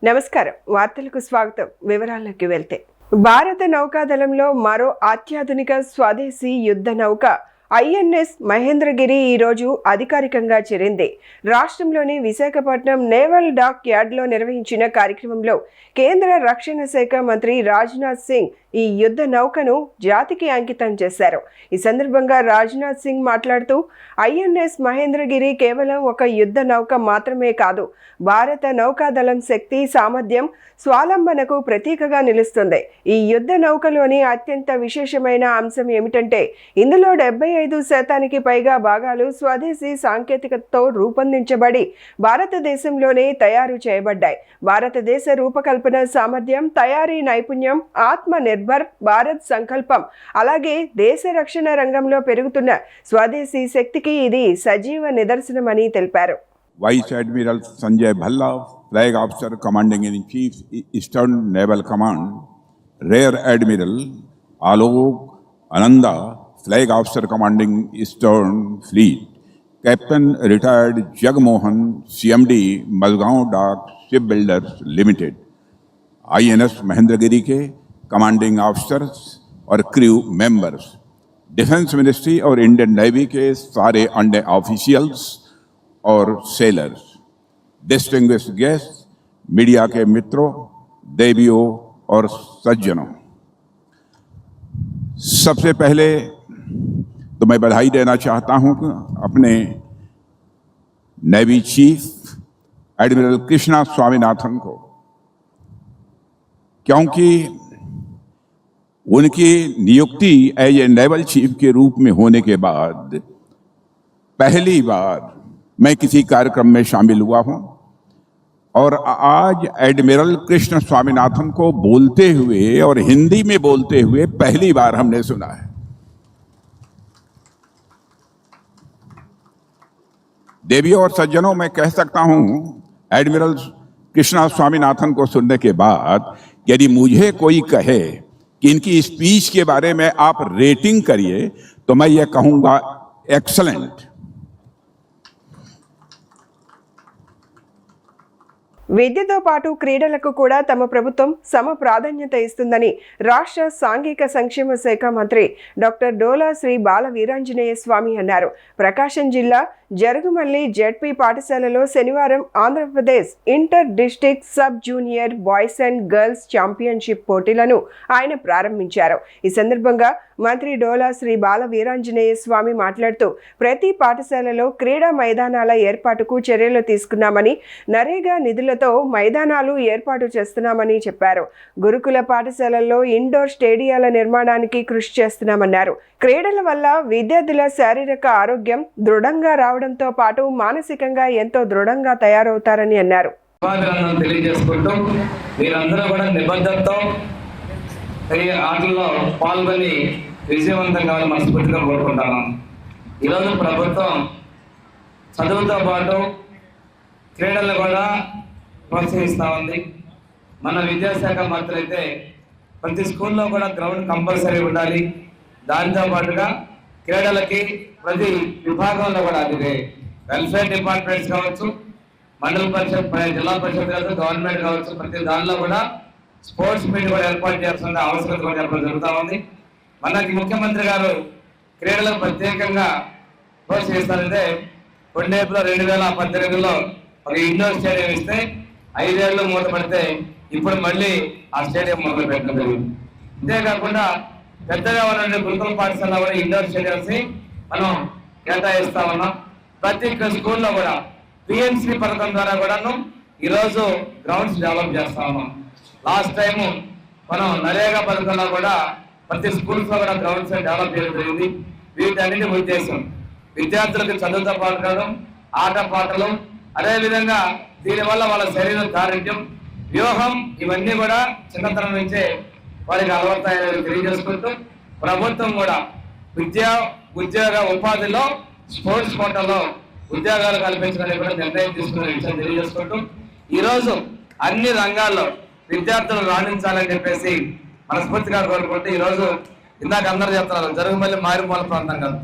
నమస్కారం. వార్తలకు స్వాగతం. వివరాల్లోకి వెళ్తే భారత నౌకాదళంలో మరో అత్యాధునిక స్వదేశీ యుద్ధ నౌక ఐఎన్ఎస్ మహేంద్రగిరి ఈరోజు అధికారికంగా చేరింది. రాష్ట్రంలోని విశాఖపట్నం నేవల్ డాక్ యార్డ్లో నిర్వహించిన కార్యక్రమంలో కేంద్ర రక్షణ శాఖ మంత్రి రాజ్నాథ్ సింగ్ ఈ యుద్ధ నౌకను జాతికి అంకితం చేశారు. ఈ సందర్భంగా రాజ్నాథ్ సింగ్ మాట్లాడుతూ ఐఎన్ఎస్ మహేంద్రగిరి కేవలం ఒక యుద్ధ నౌక మాత్రమే కాదు, భారత నౌకాదళం శక్తి, సామర్థ్యం, స్వాలంబనకు ప్రతీకగా నిలుస్తుంది. ఈ యుద్ధ నౌకలోని అత్యంత విశేషమైన అంశం ఏమిటంటే ఇందులో 75% పైగా భాగాలు స్వదేశీ సాంకేతికతతో రూపొందించబడి భారతదేశంలోనే తయారు చేయబడ్డాయి. భారతదేశ రూపకల్పన సామర్థ్యం, తయారీ నైపుణ్యం, ఆత్మ నిర్భర్ భారత్ సంకల్పం, అలాగే దేశ రక్షణ రంగంలో పెరుగుతున్న స్వదేశీ శక్తికి ఇది సజీవ నిదర్శనమని తెలిపారు. Vice Admiral Sanjay Bhalla, Flag Officer Commanding in Chief, Eastern Naval Command, Rear Admiral Alok Ananda, Flag Officer Commanding Eastern Fleet, Captain Retired Jagmohan, CMD, Malgaon Dak Shipbuilders Limited, INS Mahendragiri के commanding officers और crew members, defence ministry और Indian navy के सारे under officials और sellers, distinguished guest, media के मित्रों, देवियों और सज्जनों, सबसे पहले तो मैं बधाई देना चाहता हूं अपने navy chief admiral Krishna Swaminathan को, क्योंकि उनकी नियुक्ति एज ए नेवल चीफ के रूप में होने के बाद पहली बार मैं किसी कार्यक्रम में शामिल हुआ हूं और आज एडमिरल कृष्ण स्वामीनाथन को बोलते हुए और हिंदी में बोलते हुए पहली बार हमने सुना है। देवियों और सज्जनों, मैं कह सकता हूं एडमिरल कृष्णा स्वामीनाथन को सुनने के बाद यदि मुझे कोई कहे कि इनकी स्पीच के बारे में आप रेटिंग करिए तो मैं ये कहूंगा एक्सलेंट। విద్యతో పాటు క్రీడలకు కూడా తమ ప్రభుత్వం సమ ప్రాధాన్యత ఇస్తుందని రాష్ట్ర సాంఘిక సంక్షేమ శాఖ మంత్రి డాక్టర్ డోలా శ్రీ బాల వీరాంజనేయ స్వామి అన్నారు. ప్రకాశం జిల్లా జరుగుమల్లి జెడ్పీ పాఠశాలలో శనివారం Andhra Pradesh inter district sub junior boys and girls championship పోటీలను ఆయన ప్రారంభించారు. ఈ సందర్భంగా మంత్రి డోలా శ్రీ బాల వీరాంజనేయ స్వామి మాట్లాడుతూ ప్రతి పాఠశాలలో క్రీడా మైదానాల ఏర్పాటుకు చర్యలు తీసుకున్నామని, నరేగా నిధులతో మైదానాలు ఏర్పాటు చేస్తున్నామని చెప్పారు. గురుకుల పాఠశాలల్లో ఇండోర్ స్టేడియాల నిర్మాణానికి కృషి చేస్తున్నామన్నారు. క్రీడల వల్ల విద్యార్థుల శారీరక ఆరోగ్యం దృఢంగా రావడంతో పాటు మానసికంగా ఎంతో దృఢంగా తయారవుతారని అన్నారు. ఆటల్లో పాల్గొని విజయవంతంగా మనస్ఫూర్తిగా కోరుకుంటాను. ఈరోజు ప్రభుత్వం చదువుతో పాటు క్రీడలను కూడా ప్రోత్సహిస్తూ ఉంది. మన విద్యాశాఖ మంత్రి అయితే ప్రతి స్కూల్లో కూడా గ్రౌండ్ కంపల్సరీ ఉండాలి. దాంతో పాటుగా క్రీడలకి ప్రతి విభాగంలో కూడా అది వెల్ఫేర్ డిపార్ట్మెంట్స్ కావచ్చు, మండల పరిషత్, జిల్లా పరిషత్ కావచ్చు, గవర్నమెంట్ కావచ్చు, ప్రతి దానిలో కూడా స్పోర్ట్స్ మీట్ కూడా ఏర్పాటు చేయాల్సిన అవసరం కూడా ఏర్పాటు జరుగుతూ ఉంది. మనకి ముఖ్యమంత్రి గారు క్రీడలకు ప్రత్యేకంగా ప్రోత్సహిస్తారంటే 2 ఏప్రిల్ 2018లో ఒక ఇండోర్ స్టేడియం ఇస్తే 5 ఏళ్ళు మూతపడితే ఇప్పుడు మళ్ళీ ఆ స్టేడియం మొదలు పెట్టడం జరిగింది. అంతేకాకుండా పెద్దగా ఉన్న గురుకుల పాఠశాల కూడా ఇండోర్ స్టేడియంస్ మనం కేటాయిస్తా ఉన్నాం. ప్రతి స్కూల్లో కూడా పిఎంసీ పథకం ద్వారా కూడాను ఈరోజు గ్రౌండ్స్ డెవలప్ చేస్తా ఉన్నాం. లాస్ట్ టైం మనం నరేగా పథకంలో కూడా ప్రతి స్కూల్స్ లో కూడా గ్రౌండ్స్ డెవలప్ చేయడం జరిగింది. వీటన్నిటి ఉద్దేశం విద్యార్థులకు చదువుతో పాటు ఆట పాటలు, అదేవిధంగా దీనివల్ల వాళ్ళ శరీరం దారిద్ర్యం, వ్యూహం ఇవన్నీ కూడా చిన్నతనం నుంచే వారికి అలవాటు తెలియజేసుకుంటూ ప్రభుత్వం కూడా విద్యా, ఉద్యోగ, ఉపాధిలో స్పోర్ట్స్ కోటాలో ఉద్యోగాలు కల్పించడానికి కూడా నిర్ణయం తీసుకునే విషయం తెలియజేసుకుంటూ ఈరోజు అన్ని రంగాల్లో విద్యార్థులు రాణించాలని చెప్పేసి మనస్ఫూర్తిగా కోరుకుంటూ ఈరోజు ఇందాక అందరూ చెప్తున్నారు జరుగుమల్లి మారుమూల ప్రాంతం కాదు,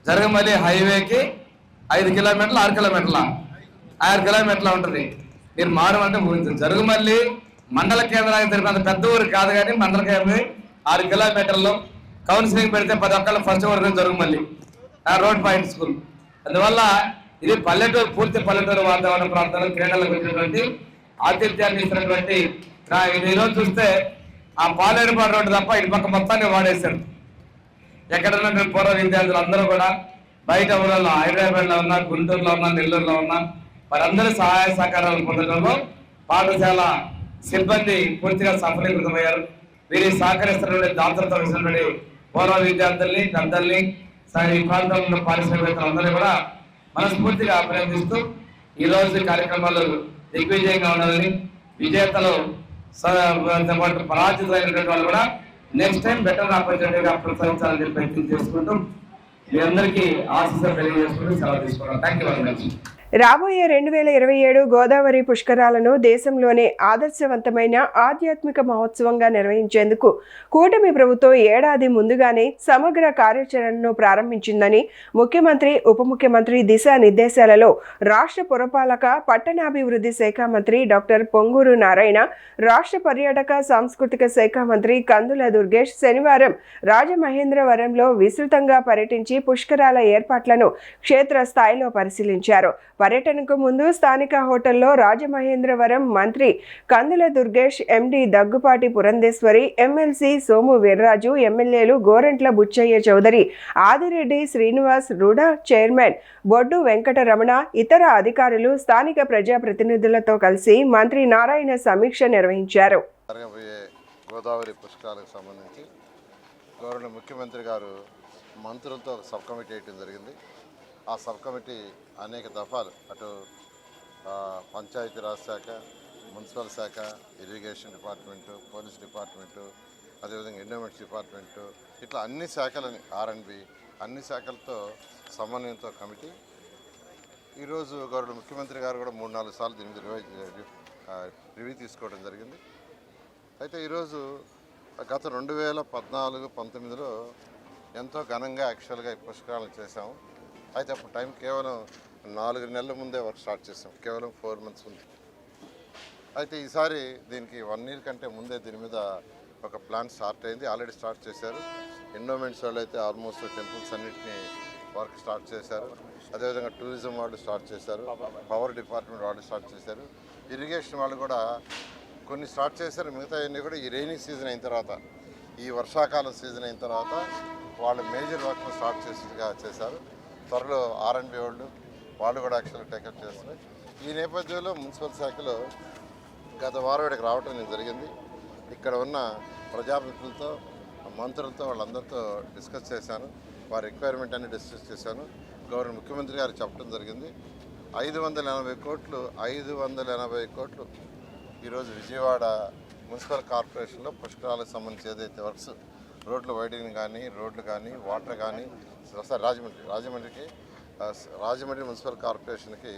జరుగుమల్లి హైవేకి 5 కిలోమీటర్లు 6 కిలోమీటర్ల 6 కిలోమీటర్లు ఉంటుంది. మీరు మారు అంటే ఊహించండి. జరుగుమల్లి మండల కేంద్రానికి తెలిపినంత పెద్ద ఊరు కాదు, కానీ మండల కేంద్రం 6 కిలోమీటర్లు. కౌన్సిలింగ్ పెడితే 10 ఒక్కళ్ళు ఫస్ట్ వరకు జరుగుమల్లి రోడ్ పాయింట్ స్కూల్. అందువల్ల ఇది పల్లెటూరు, పూర్తి పల్లెటూరు వాతావరణ ప్రాంతాల్లో క్రీడలకు వచ్చినటువంటి ఆతిథ్యాన్ని ఇస్తున్నటువంటి ఇది. ఈరోజు చూస్తే ఆ పాలేరుపాడు రోడ్డు తప్ప ఇటు పక్క మొత్తాన్ని వాడేశారు. ఎక్కడ ఉన్నటువంటి పూర్వ విద్యార్థులు అందరూ కూడా బయట ఊళ్ళలో, హైదరాబాద్లో ఉన్నా, గుంటూరులో ఉన్నా, నెల్లూరులో ఉన్నా, వారందరూ సహాయ సహకారాలు పొందడంలో పాఠశాల సిబ్బంది పూర్తిగా సఫలీకృతమయ్యారు. వీరి సహకరిస్తున్నటువంటి దాతలతో వచ్చినటువంటి పూర్వ విద్యార్థుల్ని, పెద్దల్ని, ఈ ప్రాంతంలో పారిశ్రామికవేత్తలందరినీ కూడా మనస్ఫూర్తిగా అభినందిస్తూ ఈ రోజు కార్యక్రమాలు దిగ్విజయంగా ఉండాలని, విజేతలు పరాజితులైనటువంటి వాళ్ళు కూడా నెక్స్ట్ టైం బెటర్ ఆపర్చునిటీగా ప్రోత్సహించాలని చెప్పి ప్రయత్నం చేసుకుంటూ మీ అందరికీ ఆశీస్సులు తెలియజేసుకుంటూ సెలవు తీసుకున్నాం. Thank you very much. రాబోయే 2027 గోదావరి పుష్కరాలను దేశంలోనే ఆదర్శవంతమైన ఆధ్యాత్మిక మహోత్సవంగా నిర్వహించేందుకు కూటమి ప్రభుత్వం ఏడాది ముందుగానే సమగ్ర కార్యాచరణను ప్రారంభించిందని ముఖ్యమంత్రి, ఉప ముఖ్యమంత్రి దిశానిర్దేశాలలో రాష్ట్ర పురపాలక పట్టణాభివృద్ధి శాఖ మంత్రి డాక్టర్ పొంగూరు నారాయణ, రాష్ట్ర పర్యాటక సాంస్కృతిక శాఖ మంత్రి కందుల దుర్గేష్ శనివారం రాజమహేంద్రవరంలో విస్తృతంగా పర్యటించి పుష్కరాల ఏర్పాట్లను క్షేత్రస్థాయిలో పరిశీలించారు. పర్యటనకు ముందు స్థానిక హోటల్లో రాజమహేంద్రవరం మంత్రి కందుల దుర్గేష్, ఎండి దగ్గుపాటి పురంధేశ్వరి, ఎమ్మెల్సీ సోము వీర్రాజు, ఎమ్మెల్యేలు గోరంట్ల బుచ్చయ్య చౌదరి, ఆదిరెడ్డి శ్రీనివాస్, రుడా చైర్మన్ బొడ్డు వెంకటరమణ, ఇతర అధికారులు, స్థానిక ప్రజాప్రతినిధులతో కలిసి మంత్రి నారాయణ సమీక్ష నిర్వహించారు. గోదావరి పుష్కరాలకు సంబంధించి గౌరవ ముఖ్యమంత్రి గారు మంత్రులతో సబ్ కమిటీ వేయడం జరిగింది. ఆ సబ్ కమిటీ అనేక దఫాలు అటు పంచాయతీరాజ్ శాఖ, మున్సిపల్ శాఖ, ఇరిగేషన్ డిపార్ట్మెంటు, పోలీస్ డిపార్ట్మెంటు, అదేవిధంగా ఎండోమెంట్స్ డిపార్ట్మెంటు, ఇట్లా అన్ని శాఖలని, R&B అన్ని శాఖలతో సమన్వయంతో కమిటీ ఈరోజు గౌరవ ముఖ్యమంత్రి గారు కూడా 3-4 సార్లు దీని మీద రివ్యూ తీసుకోవడం జరిగింది. అయితే ఈరోజు గత 2014-19లో ఎంతో ఘనంగా యాక్చువల్గా ఈ పుష్కరాలు చేసాము. అయితే అప్పుడు టైం కేవలం 4 నెలల ముందే వర్క్ స్టార్ట్ చేసాం, కేవలం 4 months ఉంది. అయితే ఈసారి దీనికి 1 year కంటే ముందే దీని మీద ఒక ప్లాన్ స్టార్ట్ అయింది, ఆల్రెడీ స్టార్ట్ చేశారు. ఎండోమెంట్స్ వాళ్ళు అయితే ఆల్మోస్ట్ టెంపుల్స్ అన్నింటినీ వర్క్ స్టార్ట్ చేశారు. అదేవిధంగా టూరిజం వాళ్ళు స్టార్ట్ చేశారు, పవర్ డిపార్ట్మెంట్ వాళ్ళు స్టార్ట్ చేశారు, ఇరిగేషన్ వాళ్ళు కూడా కొన్ని స్టార్ట్ చేశారు. మిగతా అన్నీ కూడా ఈ రైనీ సీజన్ అయిన తర్వాత, ఈ వర్షాకాలం సీజన్ అయిన తర్వాత వాళ్ళు మేజర్ వర్క్ స్టార్ట్ చేశారు. త్వరలో R&B వాళ్ళు కూడా యాక్చువల్గా టేకప్ చేస్తున్నారు. ఈ నేపథ్యంలో మున్సిపల్ శాఖలో గత వారం ఇక్కడికి రావడం జరిగింది. ఇక్కడ ఉన్న ప్రజాప్రతినిధులతో, మంత్రులతో, వాళ్ళందరితో డిస్కస్ చేశాను. వారి రిక్వైర్మెంట్ అన్ని డిస్కస్ చేశాను. గౌరవ ముఖ్యమంత్రి గారు చెప్పడం జరిగింది 580 కోట్లు ఈరోజు విజయవాడ మున్సిపల్ కార్పొరేషన్లో పుష్కరాలకు సంబంధించి ఏదైతే వర్క్స్, రోడ్లు వైడింగ్ కానీ, రోడ్లు కానీ, వాటర్ కానీ, రాజమండ్రి మున్సిపల్ కార్పొరేషన్కి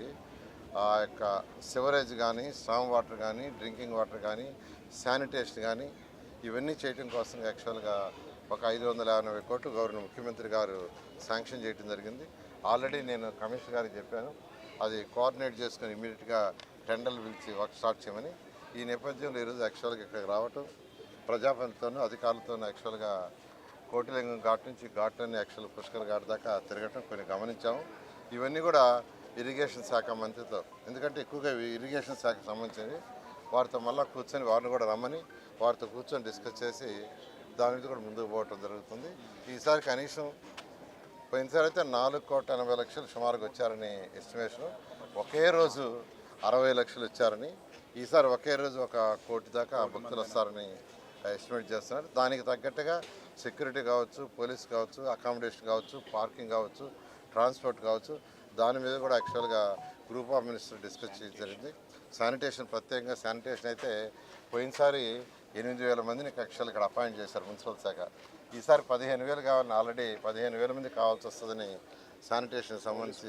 ఆ యొక్క సివరేజ్ కానీ, స్ట్రాంగ్ వాటర్ కానీ, డ్రింకింగ్ వాటర్ కానీ, శానిటేషన్ కానీ ఇవన్నీ చేయడం కోసం యాక్చువల్గా ఒక 580 కోట్లు గౌరవ ముఖ్యమంత్రి గారు శాంక్షన్ చేయడం జరిగింది. ఆల్రెడీ నేను కమిషనర్ గారికి చెప్పాను, అది కోఆర్డినేట్ చేసుకుని ఇమీడియట్గా టెండర్లు పిలిచి వర్క్ స్టార్ట్ చేయమని. ఈ నేపథ్యంలో ఈరోజు యాక్చువల్గా ఇక్కడికి రావటం, ప్రజాప్రతినిధులతోనూ అధికారులతోనూ యాక్చువల్గా కోటిలింగం ఘాట్ నుంచి ఘాట్లోని యాక్చువల్ పుష్కర్ ఘాట్ దాకా తిరగటం కొన్ని గమనించాము. ఇవన్నీ కూడా ఇరిగేషన్ శాఖ మంత్రితో, ఎందుకంటే ఎక్కువగా ఇరిగేషన్ శాఖకు సంబంధించినవి, వారితో మళ్ళీ కూర్చొని వారిని కూడా రమ్మని వారితో కూర్చొని డిస్కస్ చేసి దాని మీద కూడా ముందుకు పోవటం జరుగుతుంది. ఈసారి కనీసం పోయినసారి అయితే 4,80,00,000 సుమారుగా వచ్చారని ఎస్టిమేషను. ఒకే రోజు 60 లక్షలు వచ్చారని, ఈసారి ఒకే రోజు 1 కోటి దాకా భక్తులు వస్తారని ఎస్టిమేట్ చేస్తున్నారు. దానికి తగ్గట్టుగా సెక్యూరిటీ కావచ్చు, పోలీస్ కావచ్చు, అకామిడేషన్ కావచ్చు, పార్కింగ్ కావచ్చు, ట్రాన్స్పోర్ట్ కావచ్చు, దాని మీద కూడా యాక్చువల్గా గ్రూప్ ఆఫ్ మినిస్టర్ డిస్కస్ చేయడం జరిగింది. శానిటేషన్, ప్రత్యేకంగా శానిటేషన్ అయితే పోయినసారి 8,000 మందిని యాక్చువల్ ఇక్కడ అపాయింట్ చేశారు మున్సిపల్ శాఖ. ఈసారి 15,000 కావాలని, ఆల్రెడీ 15,000 మంది కావాల్సి వస్తుందని శానిటేషన్ సంబంధించి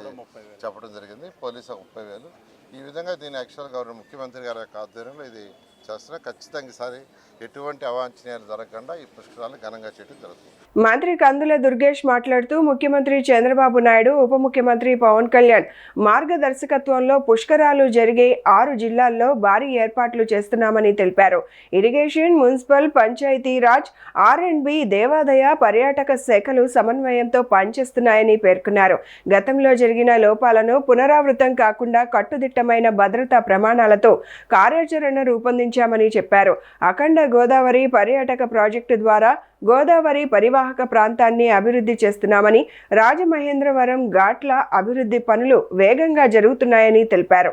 చెప్పడం జరిగింది. పోలీసు 30,000. ఈ విధంగా దీన్ని యాక్చువల్ గవర్నర్ ముఖ్యమంత్రి గారి యొక్క ఆధ్వర్యంలో ఇది చేస్తున్నా. ఖచ్చితంగా ఈసారి ఎటువంటి అవాంఛనీయాలు జరగకుండా ఈ పుష్కరాలు ఘనంగా చేయడం జరుగుతుంది. మంత్రి కందుల దుర్గేష్ మాట్లాడుతూ ముఖ్యమంత్రి చంద్రబాబు నాయుడు, ఉప ముఖ్యమంత్రి పవన్ కళ్యాణ్ మార్గదర్శకత్వంలో పుష్కరాలు జరిగే 6 జిల్లాల్లో భారీ ఏర్పాట్లు చేస్తున్నామని తెలిపారు. ఇరిగేషన్, మున్సిపల్, పంచాయతీరాజ్, R&B, దేవాదాయ, పర్యాటక శాఖలు సమన్వయంతో పనిచేస్తున్నాయని పేర్కొన్నారు. గతంలో జరిగిన లోపాలను పునరావృతం కాకుండా కట్టుదిట్టమైన భద్రతా ప్రమాణాలతో కార్యాచరణ రూపొందించామని చెప్పారు. అఖండ గోదావరి పర్యాటక ప్రాజెక్టు ద్వారా గోదావరి పరివాహక ప్రాంతాన్ని అభివృద్ధి చేస్తున్నామని, రాజమహేంద్రవరం ఘాట్ల అభివృద్ధి పనులు వేగంగా జరుగుతున్నాయని తెలిపారు.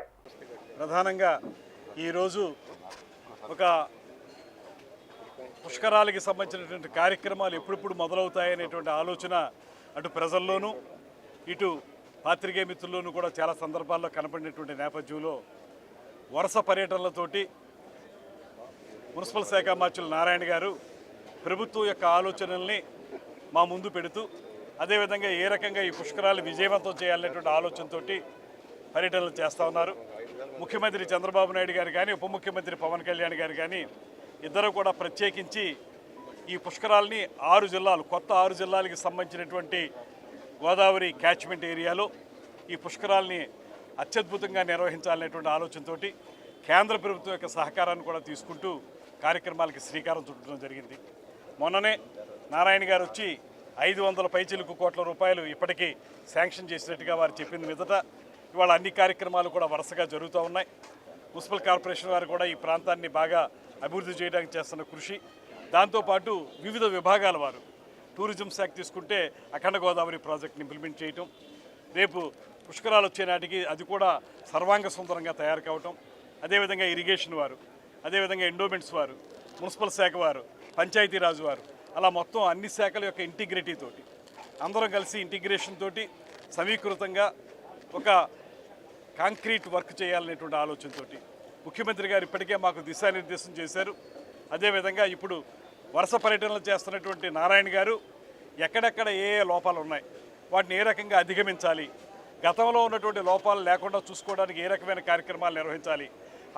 ప్రధానంగా ఈరోజు ఒక పుష్కరాలకి సంబంధించినటువంటి కార్యక్రమాలు ఎప్పుడెప్పుడు మొదలవుతాయనేటువంటి ఆలోచన అటు ప్రజల్లోనూ ఇటు పాత్రికేయ మిత్రుల్లోనూ కూడా చాలా సందర్భాల్లో కనపడినటువంటి నేపథ్యంలో వరుస పర్యటనలతోటి మున్సిపల్ శాఖ మంత్రులు నారాయణ గారు ప్రభుత్వం యొక్క ఆలోచనల్ని మా ముందు పెడుతూ అదేవిధంగా ఏ రకంగా ఈ పుష్కరాలు విజయవంతం చేయాలనేటువంటి ఆలోచనతో పర్యటనలు చేస్తూ ఉన్నారు. ముఖ్యమంత్రి చంద్రబాబు నాయుడు గారు కానీ ఉప ముఖ్యమంత్రి పవన్ కళ్యాణ్ గారు కానీ ఇద్దరు కూడా ప్రత్యేకించి ఈ పుష్కరాలని 6 జిల్లాలు, కొత్త 6 జిల్లాలకి సంబంధించినటువంటి గోదావరి క్యాచ్మెంట్ ఏరియాలో ఈ పుష్కరాలని అత్యద్భుతంగా నిర్వహించాలనేటువంటి ఆలోచనతో కేంద్ర ప్రభుత్వం యొక్క సహకారాన్ని కూడా తీసుకుంటూ కార్యక్రమాలకి శ్రీకారం చుట్టడం జరిగింది. మొన్ననే నారాయణ గారు వచ్చి 500 పైచిలుకు కోట్ల రూపాయలు ఇప్పటికీ శాంక్షన్ చేసినట్టుగా వారు చెప్పింది మీదట ఇవాళ అన్ని కార్యక్రమాలు కూడా వరుసగా జరుగుతూ ఉన్నాయి. మున్సిపల్ కార్పొరేషన్ వారు కూడా ఈ ప్రాంతాన్ని బాగా అభివృద్ధి చేయడానికి చేస్తున్న కృషి, దాంతోపాటు వివిధ విభాగాల వారు టూరిజం శాఖ తీసుకుంటే అఖండ గోదావరి ప్రాజెక్ట్ని ఇంప్లిమెంట్ చేయటం, రేపు పుష్కరాలు వచ్చే నాటికి అది కూడా సర్వాంగ సుందరంగా తయారు కావటం, అదేవిధంగా ఇరిగేషన్ వారు, అదేవిధంగా ఎండోమెంట్స్ వారు, మున్సిపల్ శాఖ వారు, పంచాయతీరాజు వారు, అలా మొత్తం అన్ని శాఖల యొక్క ఇంటిగ్రిటీ తోటి అందరం కలిసి ఇంటిగ్రేషన్ తోటి సమీకృతంగా ఒక కాంక్రీట్ వర్క్ చేయాలనేటువంటి ఆలోచనతో ముఖ్యమంత్రి గారు ఇప్పటికే మాకు దిశానిర్దేశం చేశారు. అదేవిధంగా ఇప్పుడు వరుస పర్యటనలు చేస్తున్నటువంటి నారాయణ గారు ఎక్కడెక్కడ ఏ లోపాలు ఉన్నాయి, వాటిని ఏ రకంగా అధిగమించాలి, గతంలో ఉన్నటువంటి లోపాలు లేకుండా చూసుకోవడానికి ఏ రకమైన కార్యక్రమాలు నిర్వహించాలి,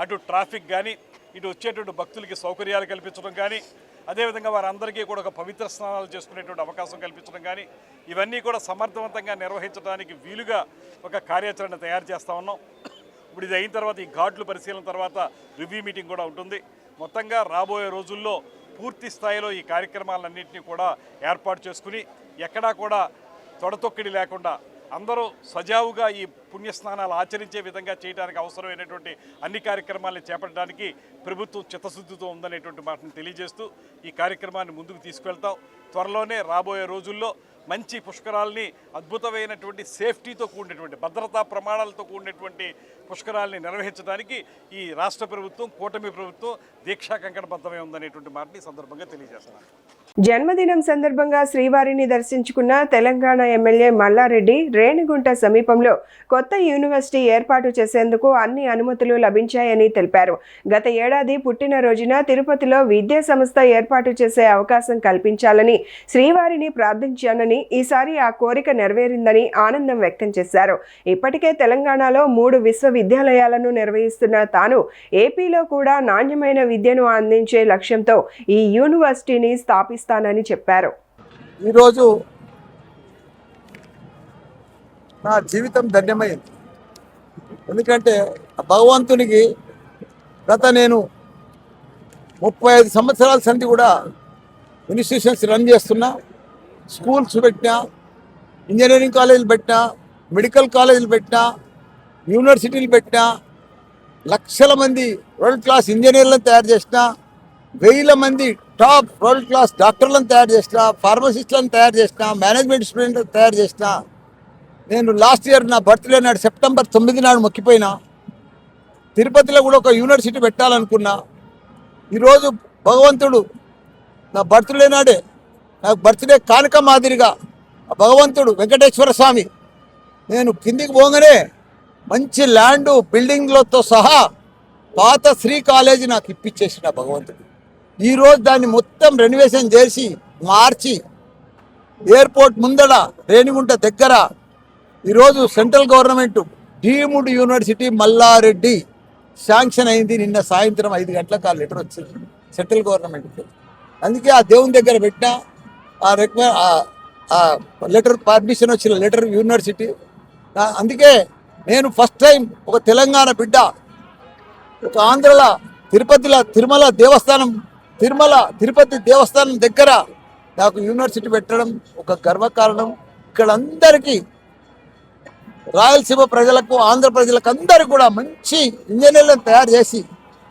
అటు ట్రాఫిక్ కానీ ఇటు వచ్చేటువంటి భక్తులకి సౌకర్యాలు కల్పించడం కానీ, అదేవిధంగా వారందరికీ కూడా ఒక పవిత్ర స్నానాలు చేసుకునేటువంటి అవకాశం కల్పించడం కానీ, ఇవన్నీ కూడా సమర్థవంతంగా నిర్వహించడానికి వీలుగా ఒక కార్యాచరణ తయారు చేస్తూ ఉన్నాం. ఇప్పుడు ఇది అయిన తర్వాత ఈ ఘాట్లు పరిశీలన తర్వాత రివ్యూ మీటింగ్ కూడా ఉంటుంది. మొత్తంగా రాబోయే రోజుల్లో పూర్తి స్థాయిలో ఈ కార్యక్రమాలన్నింటినీ కూడా ఏర్పాటు చేసుకుని ఎక్కడా కూడా తొడతొక్కిడి లేకుండా అందరూ సజావుగా ఈ పుణ్యస్నానాలు ఆచరించే విధంగా చేయడానికి అవసరమైనటువంటి అన్ని కార్యక్రమాలను చేపట్టడానికి ప్రభుత్వం చిత్తశుద్ధితో ఉందనేటువంటి మాటను తెలియజేస్తూ ఈ కార్యక్రమాన్ని ముందుకు తీసుకెళ్తాం. త్వరలోనే రాబోయే రోజుల్లో మంచి పుష్కరాలని అద్భుతమైనటువంటి సేఫ్టీతో కూడినటువంటి భద్రతా ప్రమాణాలతో కూడినటువంటి పుష్కరాలని నిర్వహించడానికి ఈ రాష్ట్ర ప్రభుత్వం, కూటమి ప్రభుత్వం దీక్షా కంకణబద్ధమై ఉందనేటువంటి మాటని సందర్భంగా తెలియజేస్తున్నాను. జన్మదినం సందర్భంగా శ్రీవారిని దర్శించుకున్న తెలంగాణ ఎమ్మెల్యే మల్లారెడ్డి రేణిగుంట సమీపంలో కొత్త యూనివర్సిటీ ఏర్పాటు చేసేందుకు అన్ని అనుమతులు లభించాయని తెలిపారు. గత ఏడాది పుట్టినరోజున తిరుపతిలో విద్యా సంస్థ ఏర్పాటు చేసే అవకాశం కల్పించాలని శ్రీవారిని ప్రార్థించానని, ఈసారి ఆ కోరిక నెరవేరిందని ఆనందం వ్యక్తం చేశారు. ఇప్పటికే తెలంగాణలో 3 విశ్వవిద్యాలయాలను నిర్వహిస్తున్న తాను ఏపీలో కూడా నాణ్యమైన విద్యను అందించే లక్ష్యంతో ఈ యూనివర్సిటీని స్థాపిస్తానని చెప్పారు. ఈరోజు నా జీవితం ధన్యమైంది. ఎందుకంటే భగవంతునికి నేను 35 సంవత్సరాల సంధి కూడా ఇన్స్టిట్యూషన్స్ రన్ చేస్తున్నా, స్కూల్స్ పెట్టినా, ఇంజనీరింగ్ కాలేజీలు పెట్టినా, మెడికల్ కాలేజీలు పెట్టినా, యూనివర్సిటీలు పెట్టినా, లక్షల మంది వరల్డ్ క్లాస్ ఇంజనీర్లను తయారు చేసిన, 1000 మంది టాప్ వరల్డ్ క్లాస్ డాక్టర్లను తయారు చేసిన, ఫార్మసిస్టులను తయారు చేసిన, మేనేజ్మెంట్ స్టూడెంట్లను తయారు చేసిన. నేను లాస్ట్ ఇయర్ నా బర్త్డే నాడు సెప్టెంబర్ 9 నాడు మొక్కిపోయినా. తిరుపతిలో కూడా ఒక యూనివర్సిటీ పెట్టాలనుకున్నా. ఈరోజు భగవంతుడు నా బర్త్డే నాడే నాకు బర్త్డే కానుక మాదిరిగా భగవంతుడు వెంకటేశ్వర స్వామి నేను కిందికి పోగానే మంచి ల్యాండు బిల్డింగ్లతో సహా పాత శ్రీ కాలేజీ నాకు ఇప్పించేసిన భగవంతుడు. ఈరోజు దాన్ని మొత్తం రెనోవేషన్ చేసి మార్చి ఎయిర్పోర్ట్ ముందడ రేణిగుంట దగ్గర ఈరోజు central government deemed university Mallareddy sanction అయింది. నిన్న సాయంత్రం 5 గంటలకు ఆ లెటర్ వచ్చింది సెంట్రల్ గవర్నమెంట్కి. అందుకే ఆ దేవుని దగ్గర పెట్టిన ఆ లెటర్, పర్మిషన్ వచ్చిన లెటర్ యూనివర్సిటీ. అందుకే నేను ఫస్ట్ టైం ఒక తెలంగాణ బిడ్డ ఒక ఆంధ్రలో తిరుపతి దేవస్థానం దగ్గర నాకు యూనివర్సిటీ పెట్టడం ఒక గర్వకారణం. ఇక్కడ అందరికీ రాయలసీమ ప్రజలకు, ఆంధ్ర ప్రజలకు అందరికీ కూడా మంచి ఇంజనీర్లను తయారు చేసి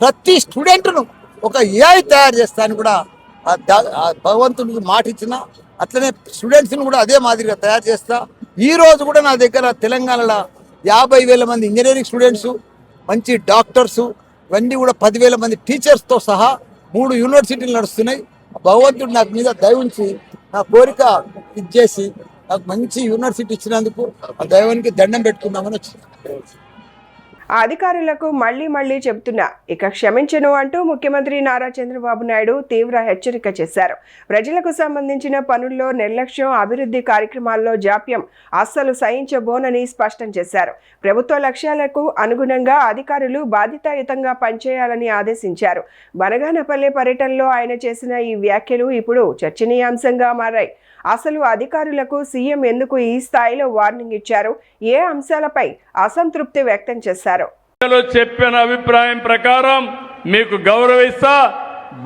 ప్రతి స్టూడెంట్ను ఒక ఏఐ తయారు చేస్తాను కూడా ఆ భగవంతుడికి మాట ఇచ్చిన. అట్లనే స్టూడెంట్స్ని కూడా అదే మాదిరిగా తయారు చేస్తా. ఈ రోజు కూడా నా దగ్గర తెలంగాణలో 50,000 మంది ఇంజనీరింగ్ స్టూడెంట్స్, మంచి డాక్టర్సు, ఇవన్నీ కూడా 10,000 మంది టీచర్స్తో సహా 3 యూనివర్సిటీలు నడుస్తున్నాయి. భగవంతుడు నాకు మీద దయ ఉంచి నా కోరిక ఇచ్చేసి నాకు మంచి యూనివర్సిటీ ఇచ్చినందుకు ఆ దైవానికి దండం పెట్టుకుందామని వచ్చింది. ఆ అధికారులకు మళ్లీ చెబుతున్నా ఇక క్షమించను అంటూ ముఖ్యమంత్రి నారా చంద్రబాబు నాయుడు తీవ్ర హెచ్చరిక చేశారు. ప్రజలకు సంబంధించిన పనుల్లో నిర్లక్ష్యం, అభివృద్ధి కార్యక్రమాల్లో జాప్యం అస్సలు సహించబోనని స్పష్టం చేశారు. ప్రభుత్వ లక్ష్యాలకు అనుగుణంగా అధికారులు బాధ్యతాయుతంగా పనిచేయాలని ఆదేశించారు. బనగానపల్లె పర్యటనలో ఆయన చేసిన ఈ వ్యాఖ్యలు ఇప్పుడు చర్చనీయాంశంగా మారాయి. అసలు అధికారులకు సీఎం ఎందుకు ఈ స్థాయిలో వార్నింగ్ ఇచ్చారు? ఏ అంశాలపై అసంతృప్తి వ్యక్తం చేశారు? చెప్పిన అభిప్రాయం ప్రకారం మీకు గౌరవిస్తా,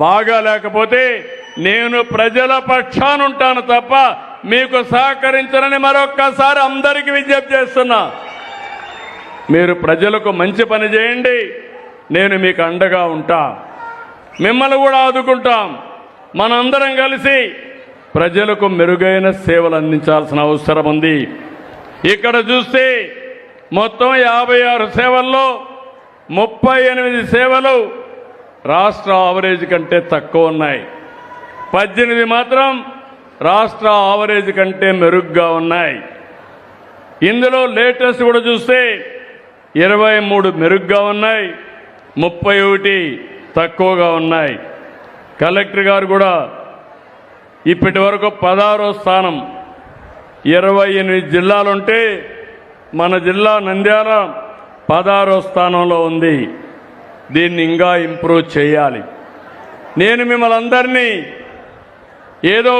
బాగా లేకపోతే నేను ప్రజల పక్షాన ఉంటాను తప్ప మీకు సహకరించనని మరొక్కసారి అందరికీ విజ్ఞప్తి చేస్తున్నా. మీరు ప్రజలకు మంచి పని చేయండి, నేను మీకు అండగా ఉంటా, మిమ్మల్ని కూడా ఆదుకుంటాం. మనందరం కలిసి ప్రజలకు మెరుగైన సేవలు అందించాల్సిన అవసరం ఉంది. ఇక్కడ చూస్తే మొత్తం 56 సేవల్లో 38 సేవలు రాష్ట్ర ఆవరేజ్ కంటే తక్కువ ఉన్నాయి. 18 మాత్రం రాష్ట్ర ఆవరేజ్ కంటే మెరుగ్గా ఉన్నాయి. ఇందులో లేటెస్ట్ కూడా చూస్తే 23 మెరుగ్గా ఉన్నాయి, 31 తక్కువగా ఉన్నాయి. కలెక్టర్ గారు కూడా ఇప్పటి వరకు 16వ స్థానం. 28 జిల్లాలుంటే మన జిల్లా నంద్యాల 16వ స్థానంలో ఉంది. దీన్ని ఇంకా ఇంప్రూవ్ చేయాలి. నేను మిమ్మల్ని అందరినీ ఏదో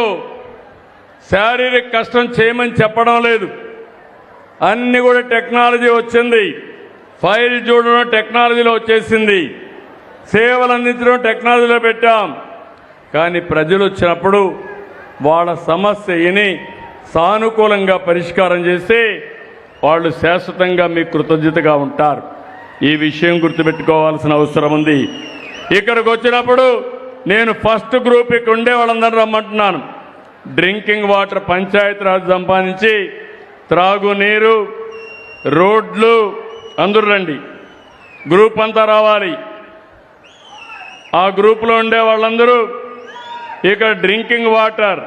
శారీరక కష్టం చేయమని చెప్పడం లేదు. అన్ని కూడా టెక్నాలజీ వచ్చింది. ఫైల్ చూడడం టెక్నాలజీలో వచ్చేసింది, సేవలు అందించడం టెక్నాలజీలో పెట్టాం. కానీ ప్రజలు వచ్చినప్పుడు వాళ్ళ సమస్యని సానుకూలంగా పరిష్కారం చేస్తే వాళ్ళు శాశ్వతంగా మీకు కృతజ్ఞతగా ఉంటారు. ఈ విషయం గుర్తుపెట్టుకోవాల్సిన అవసరం ఉంది. ఇక్కడికి వచ్చినప్పుడు నేను ఫస్ట్ గ్రూప్ ఇక్కడ ఉండే వాళ్ళందరూ రమ్మంటున్నాను. డ్రింకింగ్ వాటర్ పంచాయతీరాజ్ సంపాదించి త్రాగునీరు, రోడ్లు అందరూ రండి. గ్రూప్ అంతా రావాలి. ఆ గ్రూప్లో ఉండే వాళ్ళందరూ ఇక్కడ డ్రింకింగ్ వాటర్,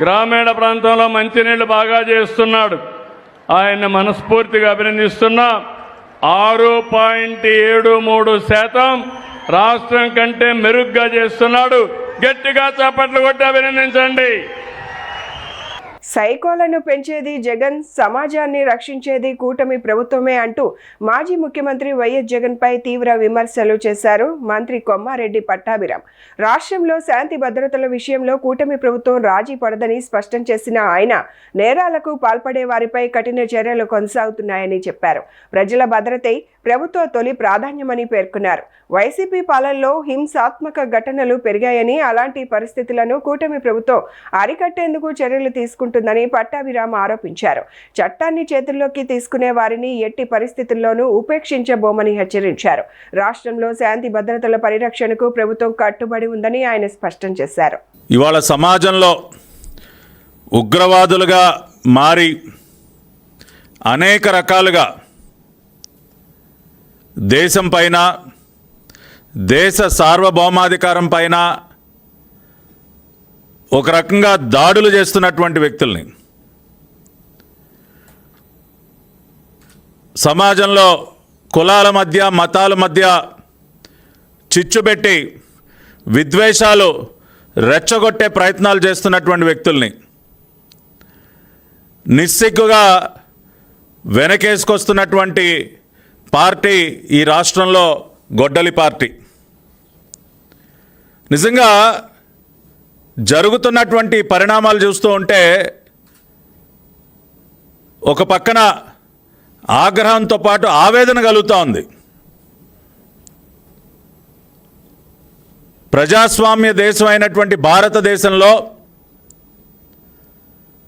గ్రామీణ ప్రాంతంలో మంచినీళ్ళు బాగా చేస్తున్నాడు. ఆయన మనస్ఫూర్తిగా అభినందిస్తున్నా. 6.73% రాష్ట్రం కంటే మెరుగ్గా చేస్తున్నాడు. గట్టిగా చప్పట్లు కొట్టి అభినందించండి. సైకోలను పెంచేది జగన్, సమాజాన్ని రక్షించేది కూటమి ప్రభుత్వమే అంటూ మాజీ ముఖ్యమంత్రి వైఎస్ జగన్ పై తీవ్ర విమర్శలు చేశారు మంత్రి కొమ్మారెడ్డి పట్టాభిరామ్. రాష్ట్రంలో శాంతి భద్రతల విషయంలో కూటమి ప్రభుత్వం రాజీ పడదని స్పష్టం చేసిన ఆయన నేరాలకు పాల్పడే వారిపై కఠిన చర్యలు కొనసాగుతున్నాయని చెప్పారు. ప్రజల భద్రతే ప్రభుత్వ తొలి ప్రాధాన్యమని పేర్కొన్నారు. వైసీపీ పాలనలో హింసాత్మక ఘటనలు పెరిగాయని, అలాంటి పరిస్థితులను కూటమి ప్రభుత్వం అరికట్టేందుకు చర్యలు తీసుకుంటుందని పట్టాభిరామ్ ఆరోపించారు. చట్టాన్ని చేతుల్లోకి తీసుకునే వారిని ఎట్టి పరిస్థితుల్లోనూ ఉపేక్షించబోమని హెచ్చరించారు. రాష్ట్రంలో శాంతి భద్రతల పరిరక్షణకు ప్రభుత్వం కట్టుబడి ఉందని ఆయన స్పష్టం చేశారు. ఇవాళ సమాజంలో ఉగ్రవాదులుగా మారి అనేక రకాలుగా దేశం పైన, దేశ సార్వభౌమాధికారం పైన ఒక రకంగా దాడులు చేస్తున్నటువంటి వ్యక్తుల్ని, సమాజంలో కులాల మధ్య, మతాల మధ్య చిచ్చుపెట్టి విద్వేషాలు రెచ్చగొట్టే ప్రయత్నాలు చేస్తున్నటువంటి వ్యక్తుల్ని, నిస్సిగ్గుగా వెనకేసుకొస్తున్నటువంటి పార్టీ ఈ రాష్ట్రంలో గొడ్డలి పార్టీ. నిజంగా జరుగుతున్నటువంటి పరిణామాలు చూస్తూ ఉంటే ఒక పక్కన ఆగ్రహంతో పాటు ఆవేదన కలుగుతూ ఉంది. ప్రజాస్వామ్య దేశం అయినటువంటి భారతదేశంలో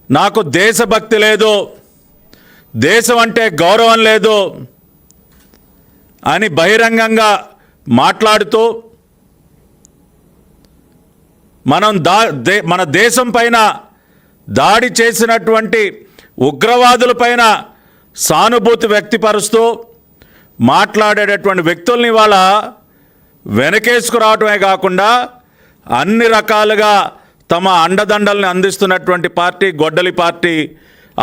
నాకు దేశభక్తి లేదు, దేశం అంటే గౌరవం లేదు అని బహిరంగంగా మాట్లాడుతూ మన దేశం పైన దాడి చేసినటువంటి ఉగ్రవాదులపైన సానుభూతి వ్యక్తపరుస్తూ మాట్లాడేటటువంటి వ్యక్తుల్ని వాళ్ళ వెనకేసుకురావటమే కాకుండా అన్ని రకాలుగా తమ అండదండల్ని అందిస్తున్నటువంటి పార్టీ గొడ్డలి పార్టీ.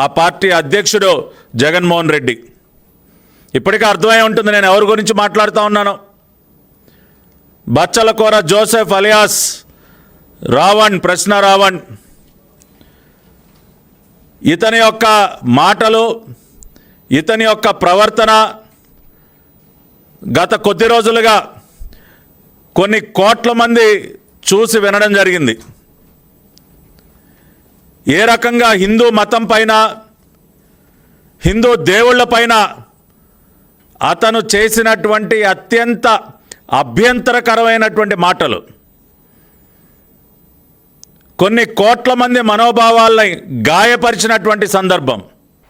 ఆ పార్టీ అధ్యక్షుడు జగన్మోహన్ రెడ్డి. ఇప్పటికీ అర్థమై ఉంటుంది నేను ఎవరి గురించి మాట్లాడుతూ ఉన్నాను. బచ్చలకూర జోసెఫ్ అలియాస్ రావణ్, ప్రశ్న రావణ్. ఇతని యొక్క మాటలు, ఇతని యొక్క ప్రవర్తన గత కొద్ది రోజులుగా కొన్ని కోట్ల మంది చూసి వినడం జరిగింది. ఏ రకంగా హిందూ మతం పైన, హిందూ దేవుళ్ళ పైన అతను చేసినటువంటి అత్యంత అభ్యంతరకరమైనటువంటి మాటలు కొన్ని కోట్ల మంది మనోభావాల్ని గాయపరిచినటువంటి సందర్భం.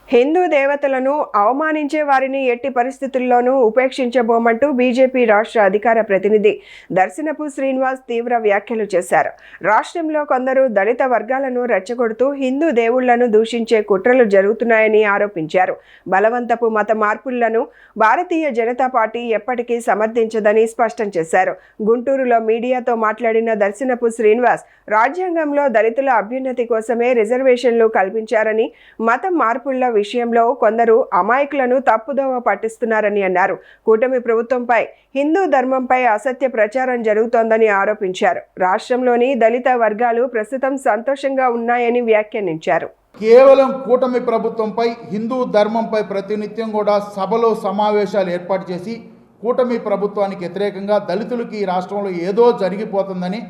హిందూ దేవతలను అవమానించే వారిని ఎట్టి పరిస్థితుల్లోనూ ఉపేక్షించబోమంటూ బీజేపీ రాష్ట్ర అధికార ప్రతినిధి దర్శనపు శ్రీనివాస్ తీవ్ర వ్యాఖ్యలు చేశారు. రాష్ట్రంలో కొందరు దళిత వర్గాలను రెచ్చగొడుతూ హిందూ దేవుళ్లను దూషించే కుట్రలు జరుగుతున్నాయని ఆరోపించారు. బలవంతపు మత మార్పులను భారతీయ జనతా పార్టీ ఎప్పటికీ సమర్థించదని స్పష్టం చేశారు. గుంటూరులో మీడియాతో మాట్లాడిన దర్శనపు శ్రీనివాస్ రాజ్యాంగంలో దళితుల అభ్యున్నతి కోసమే రిజర్వేషన్లు కల్పించారని, మతం మార్పుల విషయంలో కొందరు అమాయకులను తప్పుదోవ పట్టిస్తున్నారని అన్నారు. కూటమి ప్రభుత్వంపై, హిందూ ధర్మంపై అసత్య ప్రచారం జరుగుతోందని ఆరోపించారు. రాష్ట్రంలోని దళిత వర్గాలు ప్రస్తుతం సంతోషంగా ఉన్నాయని వ్యాఖ్యానించారు. కేవలం కూటమి ప్రభుత్వంపై, హిందూ ధర్మంపై ప్రతినిత్యం కూడా సభలో సమావేశాలు ఏర్పాటు చేసి కూటమి ప్రభుత్వానికి వ్యతిరేకంగా దళితులకి ఈ రాష్ట్రంలో ఏదో జరిగిపోతుందని,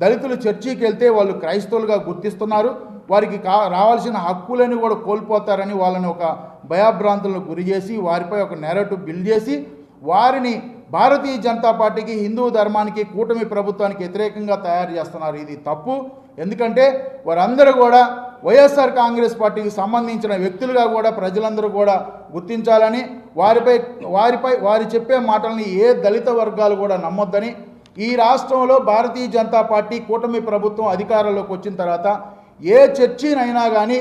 దళితులు చర్చికి వెళ్తే వాళ్ళు క్రైస్తవులుగా గుర్తిస్తున్నారు, వారికి రావాల్సిన హక్కులని కూడా కోల్పోతారని వాళ్ళని ఒక భయభ్రాంతులకు గురి చేసి వారిపై ఒక నెరేటివ్ బిల్డ్ చేసి వారిని భారతీయ జనతా పార్టీకి, హిందూ ధర్మానికి, కూటమి ప్రభుత్వానికి వ్యతిరేకంగా తయారు చేస్తున్నారు. ఇది తప్పు. ఎందుకంటే వారందరూ కూడా వైఎస్ఆర్ కాంగ్రెస్ పార్టీకి సంబంధించిన వ్యక్తులుగా కూడా ప్రజలందరూ కూడా గుర్తించాలని, వారి చెప్పే మాటల్ని ఏ దళిత వర్గాలు కూడా నమ్మొద్దని, ఈ రాష్ట్రంలో భారతీయ జనతా పార్టీ కూటమి ప్రభుత్వం అధికారంలోకి వచ్చిన తర్వాత ఏ చర్చినైనా కానీ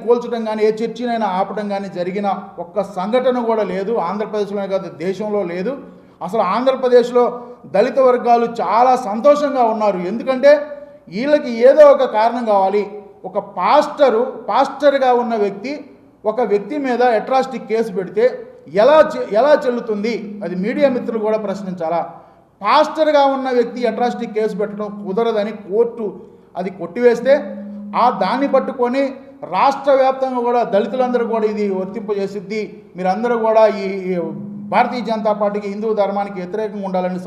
కూల్చడం కానీ, ఏ చర్చినైనా ఆపడం కానీ జరిగిన ఒక్క సంఘటన కూడా లేదు. ఆంధ్రప్రదేశ్లోనే కాదు, దేశంలో లేదు. అసలు ఆంధ్రప్రదేశ్లో దళిత వర్గాలు చాలా సంతోషంగా ఉన్నారు. ఎందుకంటే వీళ్ళకి ఏదో ఒక కారణం కావాలి. ఒక పాస్టర్గా ఉన్న ఒక వ్యక్తి మీద అట్రాసిటీ కేసు పెడితే ఎలా చెల్లుతుంది? అది మీడియా మిత్రులు కూడా ప్రశ్నించాలా? పాస్టర్గా ఉన్న వ్యక్తి అట్రాసిటీ కేసు పెట్టడం కుదరదని కోర్టు అది కొట్టివేస్తే దాన్ని పట్టుకొని రాష్ట్ర వ్యాప్తంగా కూడా దళితులందరూ కూడా ఇది వర్తింపజేసిద్ది, మీరందరూ కూడా ఈ భారతీయ జనతా పార్టీకి, హిందూ ధర్మానికి వ్యతిరేకంగా ఉండాలని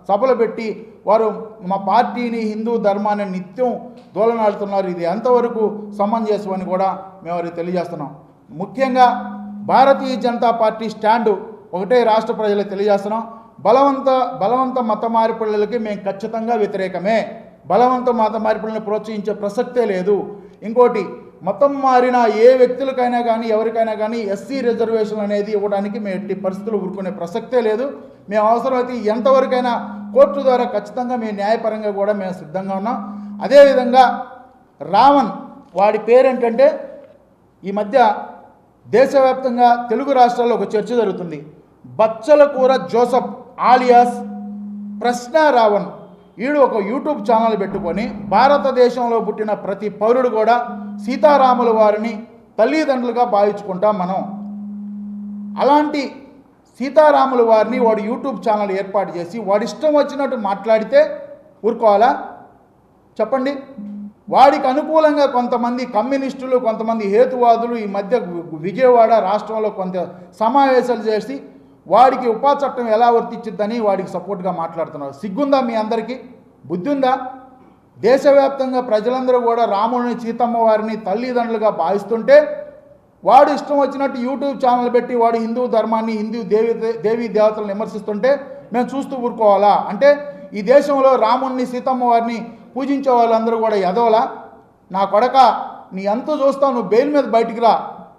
సభలు పెట్టి వారు మా పార్టీని, హిందూ ధర్మాన్ని నిత్యం దోలనాడుతున్నారు. ఇది ఎంతవరకు సమంజసం అని కూడా మేము వారికి తెలియజేస్తున్నాం. ముఖ్యంగా భారతీయ జనతా పార్టీ స్టాండు ఒకటే రాష్ట్ర ప్రజలకు తెలియజేస్తున్నాం. బలవంత మత మార్పిడులకి మేము ఖచ్చితంగా వ్యతిరేకమే. బలవంత మత మార్పిడులను ప్రోత్సహించే ప్రసక్తే లేదు. ఇంకోటి, మతం మారిన ఏ వ్యక్తులకైనా కానీ, ఎవరికైనా కానీ ఎస్సీ రిజర్వేషన్ అనేది ఇవ్వడానికి మేము ఎట్టి పరిస్థితులు ఊరుకునే ప్రసక్తే లేదు. మేము అవసరమైతే ఎంతవరకైనా కోర్టు ద్వారా ఖచ్చితంగా మేము న్యాయపరంగా కూడా మేము సిద్ధంగా ఉన్నాం. అదేవిధంగా రావణ్, వాడి పేరేంటంటే ఈ మధ్య దేశవ్యాప్తంగా తెలుగు రాష్ట్రాల్లో ఒక చర్చ జరుగుతుంది. బచ్చలకూర జోసెఫ్ ఆలియాస్ ప్రశ్న రావణ్, వీడు ఒక యూట్యూబ్ ఛానల్ పెట్టుకొని భారతదేశంలో పుట్టిన ప్రతి పౌరుడు కూడా సీతారాముల వారిని తల్లిదండ్రులుగా భావించుకుంటాం మనం. అలాంటి సీతారాముల వారిని వాడు యూట్యూబ్ ఛానల్ ఏర్పాటు చేసి వాడి ఇష్టం వచ్చినట్టు మాట్లాడితే ఊరుకోవాలా? చెప్పండి. వాడికి అనుకూలంగా కొంతమంది కమ్యూనిస్టులు, కొంతమంది హేతువాదులు ఈ మధ్య విజయవాడ రాష్ట్రంలో కొంత సమావేశాలు చేసి వాడికి ఉపా చట్టం ఎలా వర్తించిద్దని వాడికి సపోర్ట్గా మాట్లాడుతున్నారు. సిగ్గుందా మీ అందరికీ? బుద్ధి ఉందా? దేశవ్యాప్తంగా ప్రజలందరూ కూడా రాముని సీతమ్మ వారిని తల్లిదండ్రులుగా భావిస్తుంటే వాడు ఇష్టం వచ్చినట్టు యూట్యూబ్ ఛానల్ పెట్టి వాడు హిందూ ధర్మాన్ని, హిందూ దేవీ దేవతలను విమర్శిస్తుంటే మేము చూస్తూ ఊరుకోవాలా? అంటే ఈ దేశంలో రాముణ్ణి సీతమ్మ వారిని పూజించే వాళ్ళందరూ కూడా ఎదవలా? నా కొడక, నీ అంతు చూస్తావు, నువ్వు బెయిల్ మీద బయటికి రా.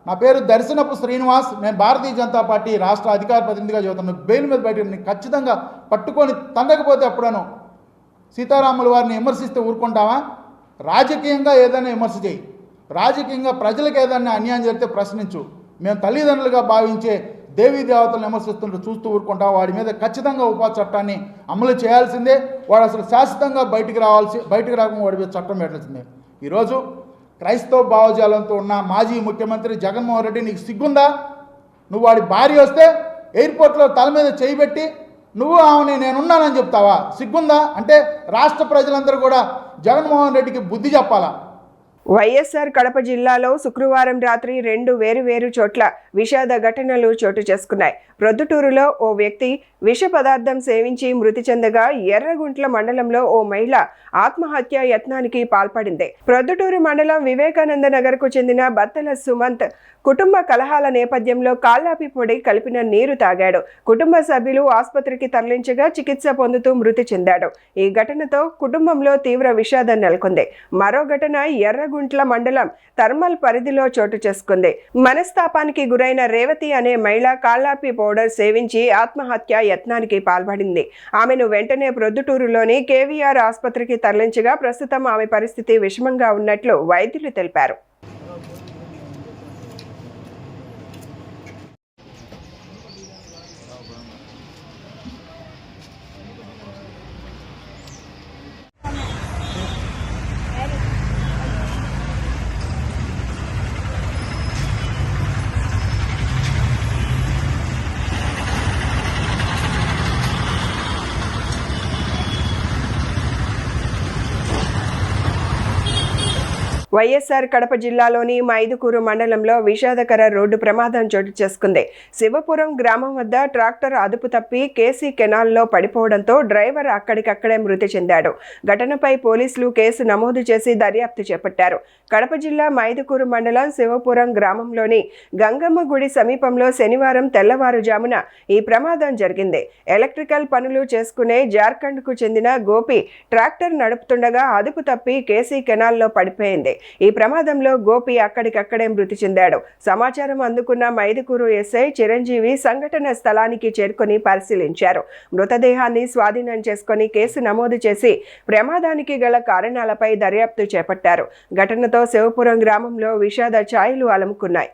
నా పేరు దర్శనపు శ్రీనివాస్, నేను భారతీయ జనతా పార్టీ రాష్ట్ర అధికార ప్రతినిధిగా చెబుతాను. బెయిల్ మీద బయటికి నీకు ఖచ్చితంగా పట్టుకొని తండకపోతే అప్పుడను సీతారాముల వారిని విమర్శిస్తే ఊరుకుంటావా? రాజకీయంగా ఏదైనా విమర్శ చేయి, రాజకీయంగా ప్రజలకు ఏదైనా అన్యాయం జరిగితే ప్రశ్నించు. మేము తల్లిదండ్రులుగా భావించే దేవీ దేవతలను విమర్శిస్తుంటే చూస్తూ ఊరుకుంటాం. వాడి మీద ఖచ్చితంగా ఉపా చట్టాన్ని అమలు చేయాల్సిందే. వాడు అసలు శాశ్వతంగా బయటికి రాకుండా వాడి మీద చట్టం పెట్టాల్సిందే. ఈరోజు క్రైస్తవ భావజాలంతో ఉన్న మాజీ ముఖ్యమంత్రి జగన్మోహన్ రెడ్డి, నీకు సిగ్గుందా? నువ్వు వాడి భార్య వస్తే ఎయిర్పోర్ట్లో తల మీద చేయి పెట్టి నువ్వు ఆమెని నేనున్నానని చెప్తావా? సిగ్గుందా? అంటే రాష్ట్ర ప్రజలందరూ కూడా జగన్మోహన్ రెడ్డికి బుద్ధి చెప్పాలా? వైఎస్ఆర్ కడప జిల్లాలో శుక్రవారం రాత్రి 2 వేరు చోట్ల విషాద ఘటనలు చోటు చేసుకున్నాయి. ప్రొద్దుటూరులో ఓ వ్యక్తి విష పదార్థం సేవించి మృతి చెందగా ఎర్రగుంట్ల మండలంలో ఓ మహిళ ఆత్మహత్య యత్నానికి పాల్పడింది. ప్రొద్దుటూరు మండలం వివేకానంద నగర్కు చెందిన బత్తల సుమంత్ కుటుంబ కలహాల నేపథ్యంలో కాళ్ళాపి పొడి కలిపిన నీరు తాగాడు. కుటుంబ సభ్యులు ఆసుపత్రికి తరలించగా చికిత్స పొందుతూ మృతి చెందాడు. ఈ ఘటనతో కుటుంబంలో తీవ్ర విషాదం నెలకొంది. మరో ఘటన ఎర్రగుంట్ల మండలం థర్మల్ పరిధిలో చోటు చేసుకుంది. మనస్తాపానికి గురైన రేవతి అనే మహిళ కాళ్ళాపి పౌడర్ సేవించి ఆత్మహత్య యత్నానికి పాల్పడింది. ఆమెను వెంటనే ప్రొద్దుటూరులోని కేవీఆర్ ఆసుపత్రికి తరలించగా ప్రస్తుతం ఆమె పరిస్థితి విషమంగా ఉన్నట్లు వైద్యులు తెలిపారు. వైఎస్ఆర్ కడప జిల్లాలోని మైదుకూరు మండలంలో విషాదకర రోడ్డు ప్రమాదం చోటు చేసుకుంది. శివపురం గ్రామం వద్ద ట్రాక్టర్ అదుపు తప్పి కేసీ కెనాల్లో పడిపోవడంతో డ్రైవర్ అక్కడికక్కడే మృతి చెందాడు. ఘటనపై పోలీసులు కేసు నమోదు చేసి దర్యాప్తు చేపట్టారు. కడప జిల్లా మైదుకూరు మండలం శివపురం గ్రామంలోని గంగమ్మ గుడి సమీపంలో శనివారం తెల్లవారుజామున ఈ ప్రమాదం జరిగింది. ఎలక్ట్రికల్ పనులు చేసుకునే జార్ఖండ్కు చెందిన గోపి ట్రాక్టర్ నడుపుతుండగా అదుపు తప్పి కేసీ కెనాల్లో పడిపోయింది. ఈ ప్రమాదంలో గోపి అక్కడికక్కడే మృతి చెందాడు. సమాచారం అందుకున్న మైదుకూరు ఎస్ఐ చిరంజీవి సంఘటన స్థలానికి చేరుకొని పరిశీలించారు. మృతదేహాన్ని స్వాధీనం చేసుకుని కేసు నమోదు చేసి ప్రమాదానికి గల కారణాలపై దర్యాప్తు చేపట్టారు. ఘటనతో శివపురం గ్రామంలో విషాద ఛాయలు అలుముకున్నాయి.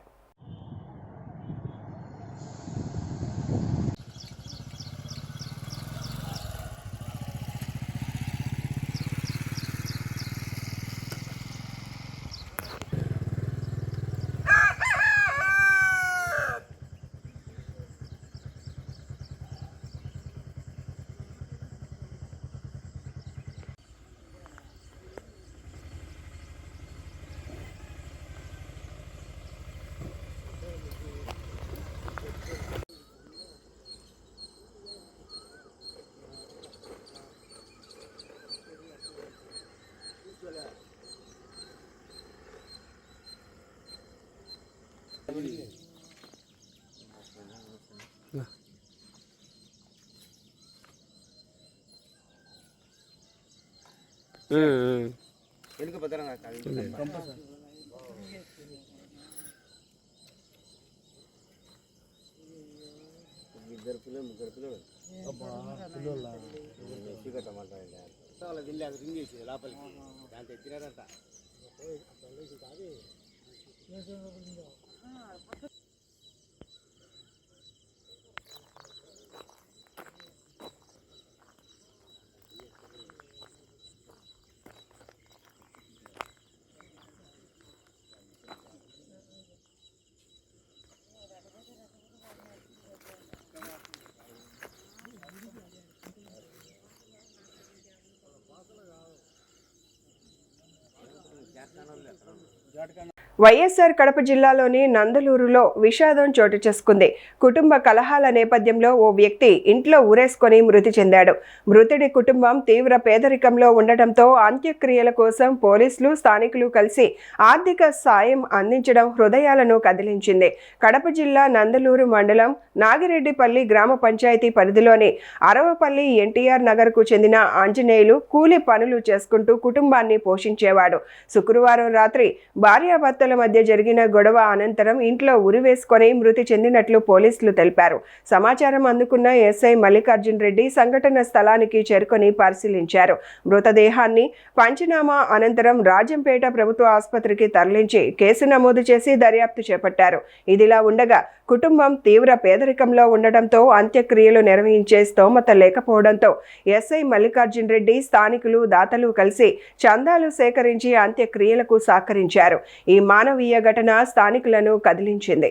వైఎస్ఆర్ కడప జిల్లాలోని నందలూరులో విషాదం చోటు చేసుకుంది. కుటుంబ కలహాల నేపథ్యంలో ఓ వ్యక్తి ఇంట్లో ఊరేసుకొని మృతి చెందాడు. మృతుడి కుటుంబం తీవ్ర పేదరికంలో ఉండటంతో అంత్యక్రియల కోసం పోలీసులు, స్థానికులు కలిసి ఆర్థిక సాయం అందించడం హృదయాలను కదిలించింది. కడప జిల్లా నందలూరు మండలం నాగిరెడ్డిపల్లి గ్రామ పంచాయతీ పరిధిలోని అరవపల్లి ఎన్టీఆర్ నగర్కు చెందిన ఆంజనేయులు కూలి పనులు చేసుకుంటూ కుటుంబాన్ని పోషించేవాడు. శుక్రవారం రాత్రి భార్యాభర్తల మధ్య జరిగిన గొడవ అనంతరం ఇంట్లో ఉరివేసుకొని మృతి చెందినట్లు పోలీసులు తెలిపారు. సమాచారం అందుకున్న ఎస్ఐ మల్లికార్జున్ రెడ్డి సంఘటన స్థలానికి చేరుకొని పరిశీలించారు. మృతదేహాన్ని పంచనామా అనంతరం రాజంపేట ప్రభుత్వ ఆసుపత్రికి తరలించి కేసు నమోదు చేసి దర్యాప్తు చేపట్టారు. ఇదిలా ఉండగా కుటుంబం తీవ్ర పేదరికంలో ఉండటంతో అంత్యక్రియలు నిర్వహించే స్తోమత లేకపోవడంతో ఎస్ఐ మల్లికార్జున్ రెడ్డి స్థానికులు, దాతలు కలిసి చందాలు సేకరించి అంత్యక్రియలకు సహకరించారు. ఈ మానవీయ ఘటన స్థానికులను కదిలించింది.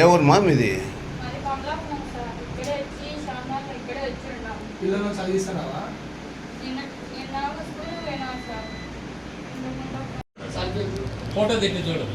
ఏ ఊరు మా మీది? పిల్లలు చదివిస్తున్నావా? ఫోటో తిట్టి చూడు.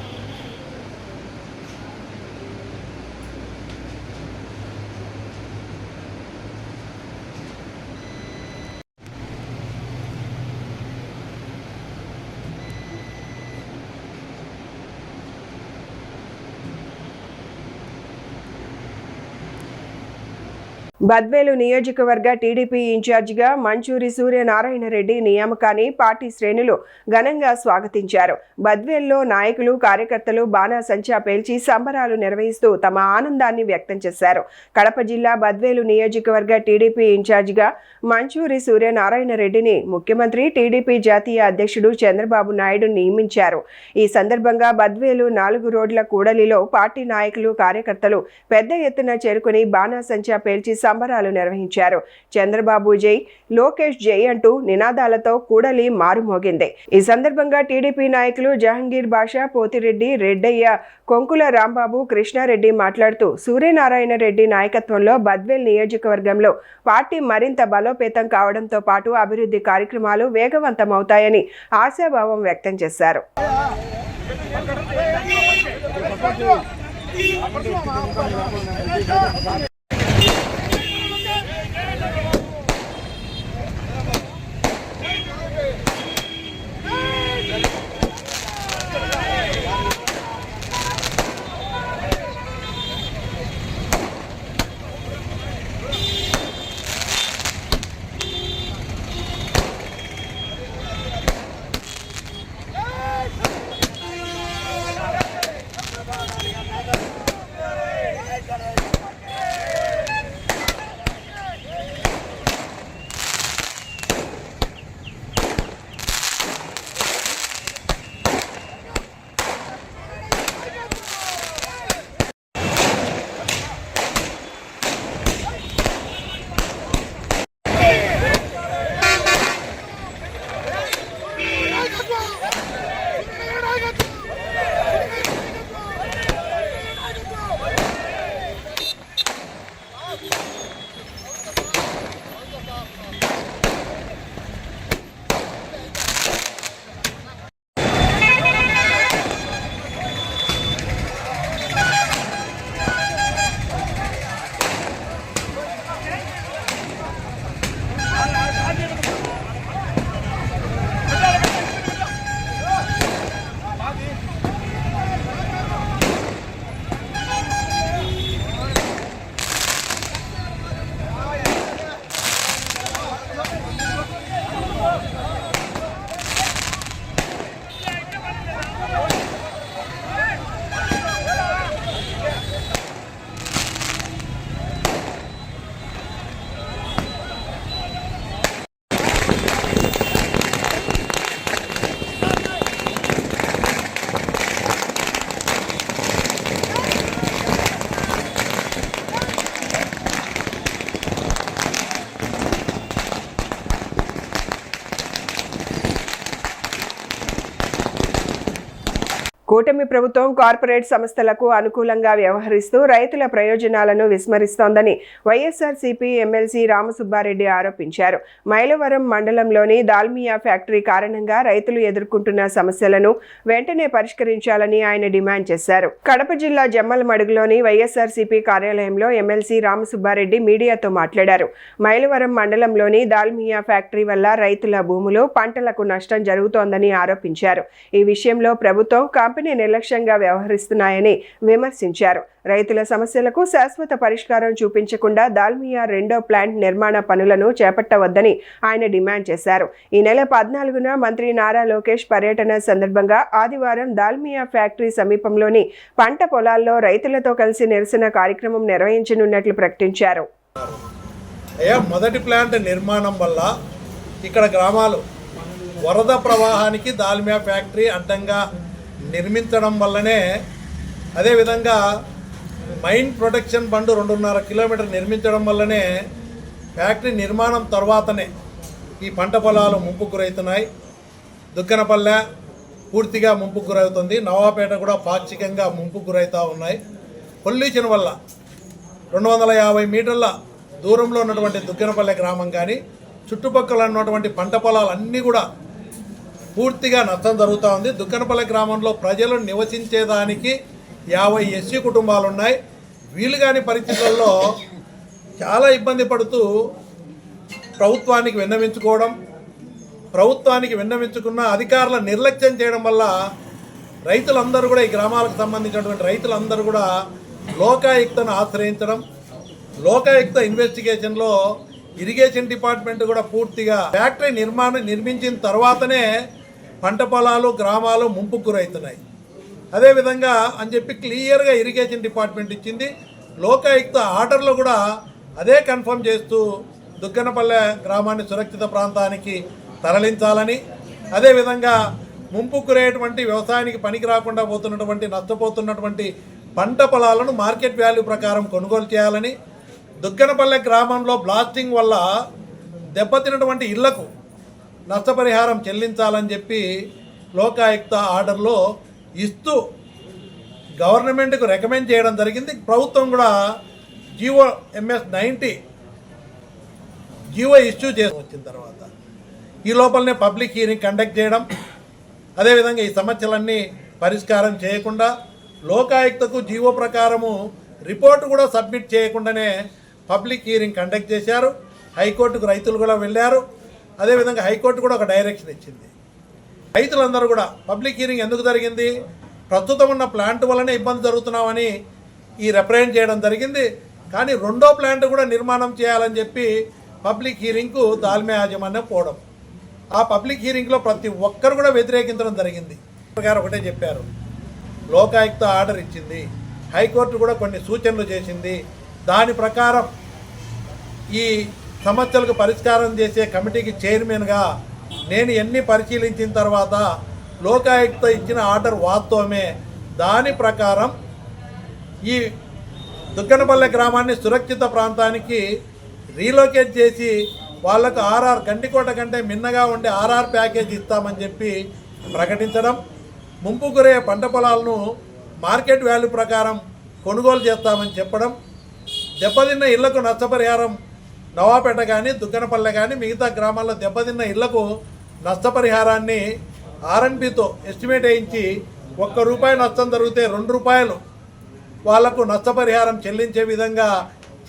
బద్వేలు నియోజకవర్గ టీడీపీ ఇన్ఛార్జిగా మంచూరి సూర్యనారాయణ రెడ్డి నియామకాన్ని పార్టీ శ్రేణులు ఘనంగా స్వాగతించారు. బద్వేల్లో నాయకులు, కార్యకర్తలు బాణాసంచా పేల్చి సంబరాలు నిర్వహిస్తూ తమ ఆనందాన్ని వ్యక్తం చేశారు. కడప జిల్లా బద్వేలు నియోజకవర్గ టీడీపీ ఇన్ఛార్జిగా మంచూరి సూర్యనారాయణ రెడ్డిని ముఖ్యమంత్రి, టీడీపీ జాతీయ అధ్యక్షుడు చంద్రబాబు నాయుడు నియమించారు. ఈ సందర్భంగా బద్వేలు 4 రోడ్ల కూడలిలో పార్టీ నాయకులు, కార్యకర్తలు పెద్ద ఎత్తున చేరుకుని బాణాసంచా పేల్చి సంబరాలు నిర్వహించారు. చంద్రబాబు జై, లోకేష్ జై అంటూ నినాదాలతో కూడలి మారుమోగింది. ఈ సందర్భంగా టీడీపీ నాయకులు జహంగీర్ బాషా, పోతిరెడ్డి, రెడ్డయ్య, కొంకుల రాంబాబు, కృష్ణారెడ్డి మాట్లాడుతూ సూర్యనారాయణ రెడ్డి నాయకత్వంలో బద్వేల్ నియోజకవర్గంలో పార్టీ మరింత బలోపేతం కావడంతో పాటు అభివృద్ధి కార్యక్రమాలు వేగవంతమవుతాయని ఆశాభావం వ్యక్తం చేశారు. కూటమి ప్రభుత్వం కార్పొరేట్ సంస్థలకు అనుకూలంగా వ్యవహరిస్తూ రైతుల ప్రయోజనాలను విస్మరిస్తోందని వైఎస్ఆర్సీపీ ఎమ్మెల్సీ రామసుబ్బారెడ్డి ఆరోపించారు. మైలవరం మండలంలోని దాల్మియా ఫ్యాక్టరీ కారణంగా రైతులు ఎదుర్కొంటున్న సమస్యలను వెంటనే పరిష్కరించాలని ఆయన డిమాండ్ చేశారు. కడప జిల్లా జమ్మలమడుగులోని వైఎస్ఆర్సీపీ కార్యాలయంలో ఎమ్మెల్సీ రామసుబ్బారెడ్డి మీడియాతో మాట్లాడారు. మైలవరం మండలంలోని దాల్మియా ఫ్యాక్టరీ వల్ల రైతుల భూములు, పంటలకు నష్టం జరుగుతోందని ఆరోపించారు. ఈ విషయంలో ప్రభుత్వం కంపెనీ నిర్లక్ష్యంగా వ్యవహరిస్తున్నాయని విమర్శించారు. రైతుల సమస్యలకు శాశ్వత పరిష్కారం చూపించకుండా దాల్మియా 2వ ప్లాంట్ నిర్మాణ పనులను చేపట్టవద్దని ఆయన డిమాండ్ చేశారు. ఈ నెల 14న మంత్రి నారా లోకేష్ పర్యటన సందర్భంగా ఆదివారం దాల్మియా ఫ్యాక్టరీ సమీపంలోని పంట పొలాల్లో రైతులతో కలిసి నిరసన కార్యక్రమం నిర్వహించనున్నట్లు ప్రకటించారు. మొదటి ప్లాంట్ నిర్మాణం వల్ల ఇక్కడ గ్రామాలు వరద ప్రవాహానికి దాల్మియా ఫ్యాక్టరీ అడ్డంగా నిర్మించడం వల్లనే, అదేవిధంగా మైన్ ప్రొటెక్షన్ బండ్ 2.5 కిలోమీటర్ నిర్మించడం వల్లనే ఫ్యాక్టరీ నిర్మాణం తర్వాతనే ఈ పంట పొలాలు ముంపుకు గురవుతున్నాయి. దుగ్గనపల్లె పూర్తిగా ముంపుకు గురవుతుంది. నవాపేట కూడా పాక్షికంగా ముంపుకు గురవుతూ ఉన్నాయి. పొల్యూషన్ వల్ల 250 మీటర్ల దూరంలో ఉన్నటువంటి దుగ్గనపల్లె గ్రామం కానీ చుట్టుపక్కల ఉన్నటువంటి పంట పొలాలు అన్నీ కూడా పూర్తిగా నష్టం జరుగుతూ ఉంది. దుగ్గనపల్లె గ్రామంలో ప్రజలు నివసించేదానికి 50 ఎస్సీ కుటుంబాలు ఉన్నాయి. వీలు కాని పరిస్థితుల్లో చాలా ఇబ్బంది పడుతూ ప్రభుత్వానికి విన్నవించుకున్న అధికారుల నిర్లక్ష్యం చేయడం వల్ల రైతులందరూ కూడా, ఈ గ్రామాలకు సంబంధించినటువంటి రైతులందరూ కూడా లోకాయుక్తను ఆశ్రయించడం, లోకాయుక్త ఇన్వెస్టిగేషన్లో ఇరిగేషన్ డిపార్ట్మెంట్ కూడా పూర్తిగా ఫ్యాక్టరీ నిర్మించిన తర్వాతనే పంట పొలాలు, గ్రామాలు ముంపుకు గురవుతున్నాయి. అదేవిధంగా అని చెప్పి క్లియర్గా ఇరిగేషన్ డిపార్ట్మెంట్ ఇచ్చింది. లోకాయుక్త ఆర్డర్లో కూడా అదే కన్ఫర్మ్ చేస్తూ దుగ్గనపల్లె గ్రామాన్ని సురక్షిత ప్రాంతానికి తరలించాలని, అదేవిధంగా ముంపుకు గురయ్యేటువంటి వ్యవసాయానికి పనికి రాకుండా నష్టపోతున్నటువంటి పంట పొలాలను మార్కెట్ వాల్యూ ప్రకారం కొనుగోలు చేయాలని, దుగ్గనపల్లె గ్రామంలో బ్లాస్టింగ్ వల్ల దెబ్బతిన్నటువంటి ఇళ్లకు నష్టపరిహారం చెల్లించాలని చెప్పి లోకాయుక్త ఆర్డర్లో ఇస్తూ గవర్నమెంట్కు రికమెండ్ చేయడం జరిగింది. ప్రభుత్వం కూడా MS-90 ఇష్యూ చేసి వచ్చిన తర్వాత ఈ లోపలనే పబ్లిక్ హీరింగ్ కండక్ట్ చేయడం, అదేవిధంగా ఈ సమస్యలన్నీ పరిష్కారం చేయకుండా లోకాయుక్తకు జీవో ప్రకారము రిపోర్టు కూడా సబ్మిట్ చేయకుండానే పబ్లిక్ హీరింగ్ కండక్ట్ చేశారు. హైకోర్టుకు రైతులు కూడా వెళ్ళారు. అదేవిధంగా హైకోర్టు కూడా ఒక డైరెక్షన్ ఇచ్చింది. రైతులందరూ కూడా పబ్లిక్ హీరింగ్ ఎందుకు జరిగింది, ప్రస్తుతం ఉన్న ప్లాంట్ వల్లనే ఇబ్బంది జరుగుతున్నామని ఈ రిప్రజెంట్ చేయడం జరిగింది. కానీ 2వ ప్లాంట్ కూడా నిర్మాణం చేయాలని చెప్పి పబ్లిక్ హీరింగ్కు దాల్మియా యాజమాన్యం పోవడం, ఆ పబ్లిక్ హీరింగ్లో ప్రతి ఒక్కరు కూడా వ్యతిరేకించడం జరిగింది. గారు ఒకటే చెప్పారు, లోకాయుక్త ఆర్డర్ ఇచ్చింది, హైకోర్టు కూడా కొన్ని సూచనలు చేసింది. దాని ప్రకారం ఈ సమస్యలకు పరిష్కారం చేసే కమిటీకి చైర్మన్గా నేను ఎన్ని పరిశీలించిన తర్వాత లోకాయుక్త ఇచ్చిన ఆర్డర్ వాస్తవమే. దాని ప్రకారం ఈ దుగ్గనపల్లె గ్రామాన్ని సురక్షిత ప్రాంతానికి రీలొకేట్ చేసి వాళ్లకు గండికోట కంటే మిన్నగా ఉండే ఆర్ఆర్ ప్యాకేజ్ ఇస్తామని చెప్పి ప్రకటించడం, ముంపు గురయ్యే పంట పొలాలను మార్కెట్ వాల్యూ ప్రకారం కొనుగోలు చేస్తామని చెప్పడం, దెబ్బతిన్న ఇళ్లకు నష్టపరిహారం నవాపేట కానీ దుగ్గనపల్లె కానీ మిగతా గ్రామాల్లో దెబ్బతిన్న ఇళ్లకు నష్టపరిహారాన్ని R&Bతో ఎస్టిమేట్ వేయించి ₹1 నష్టం జరిగితే ₹2 వాళ్లకు నష్టపరిహారం చెల్లించే విధంగా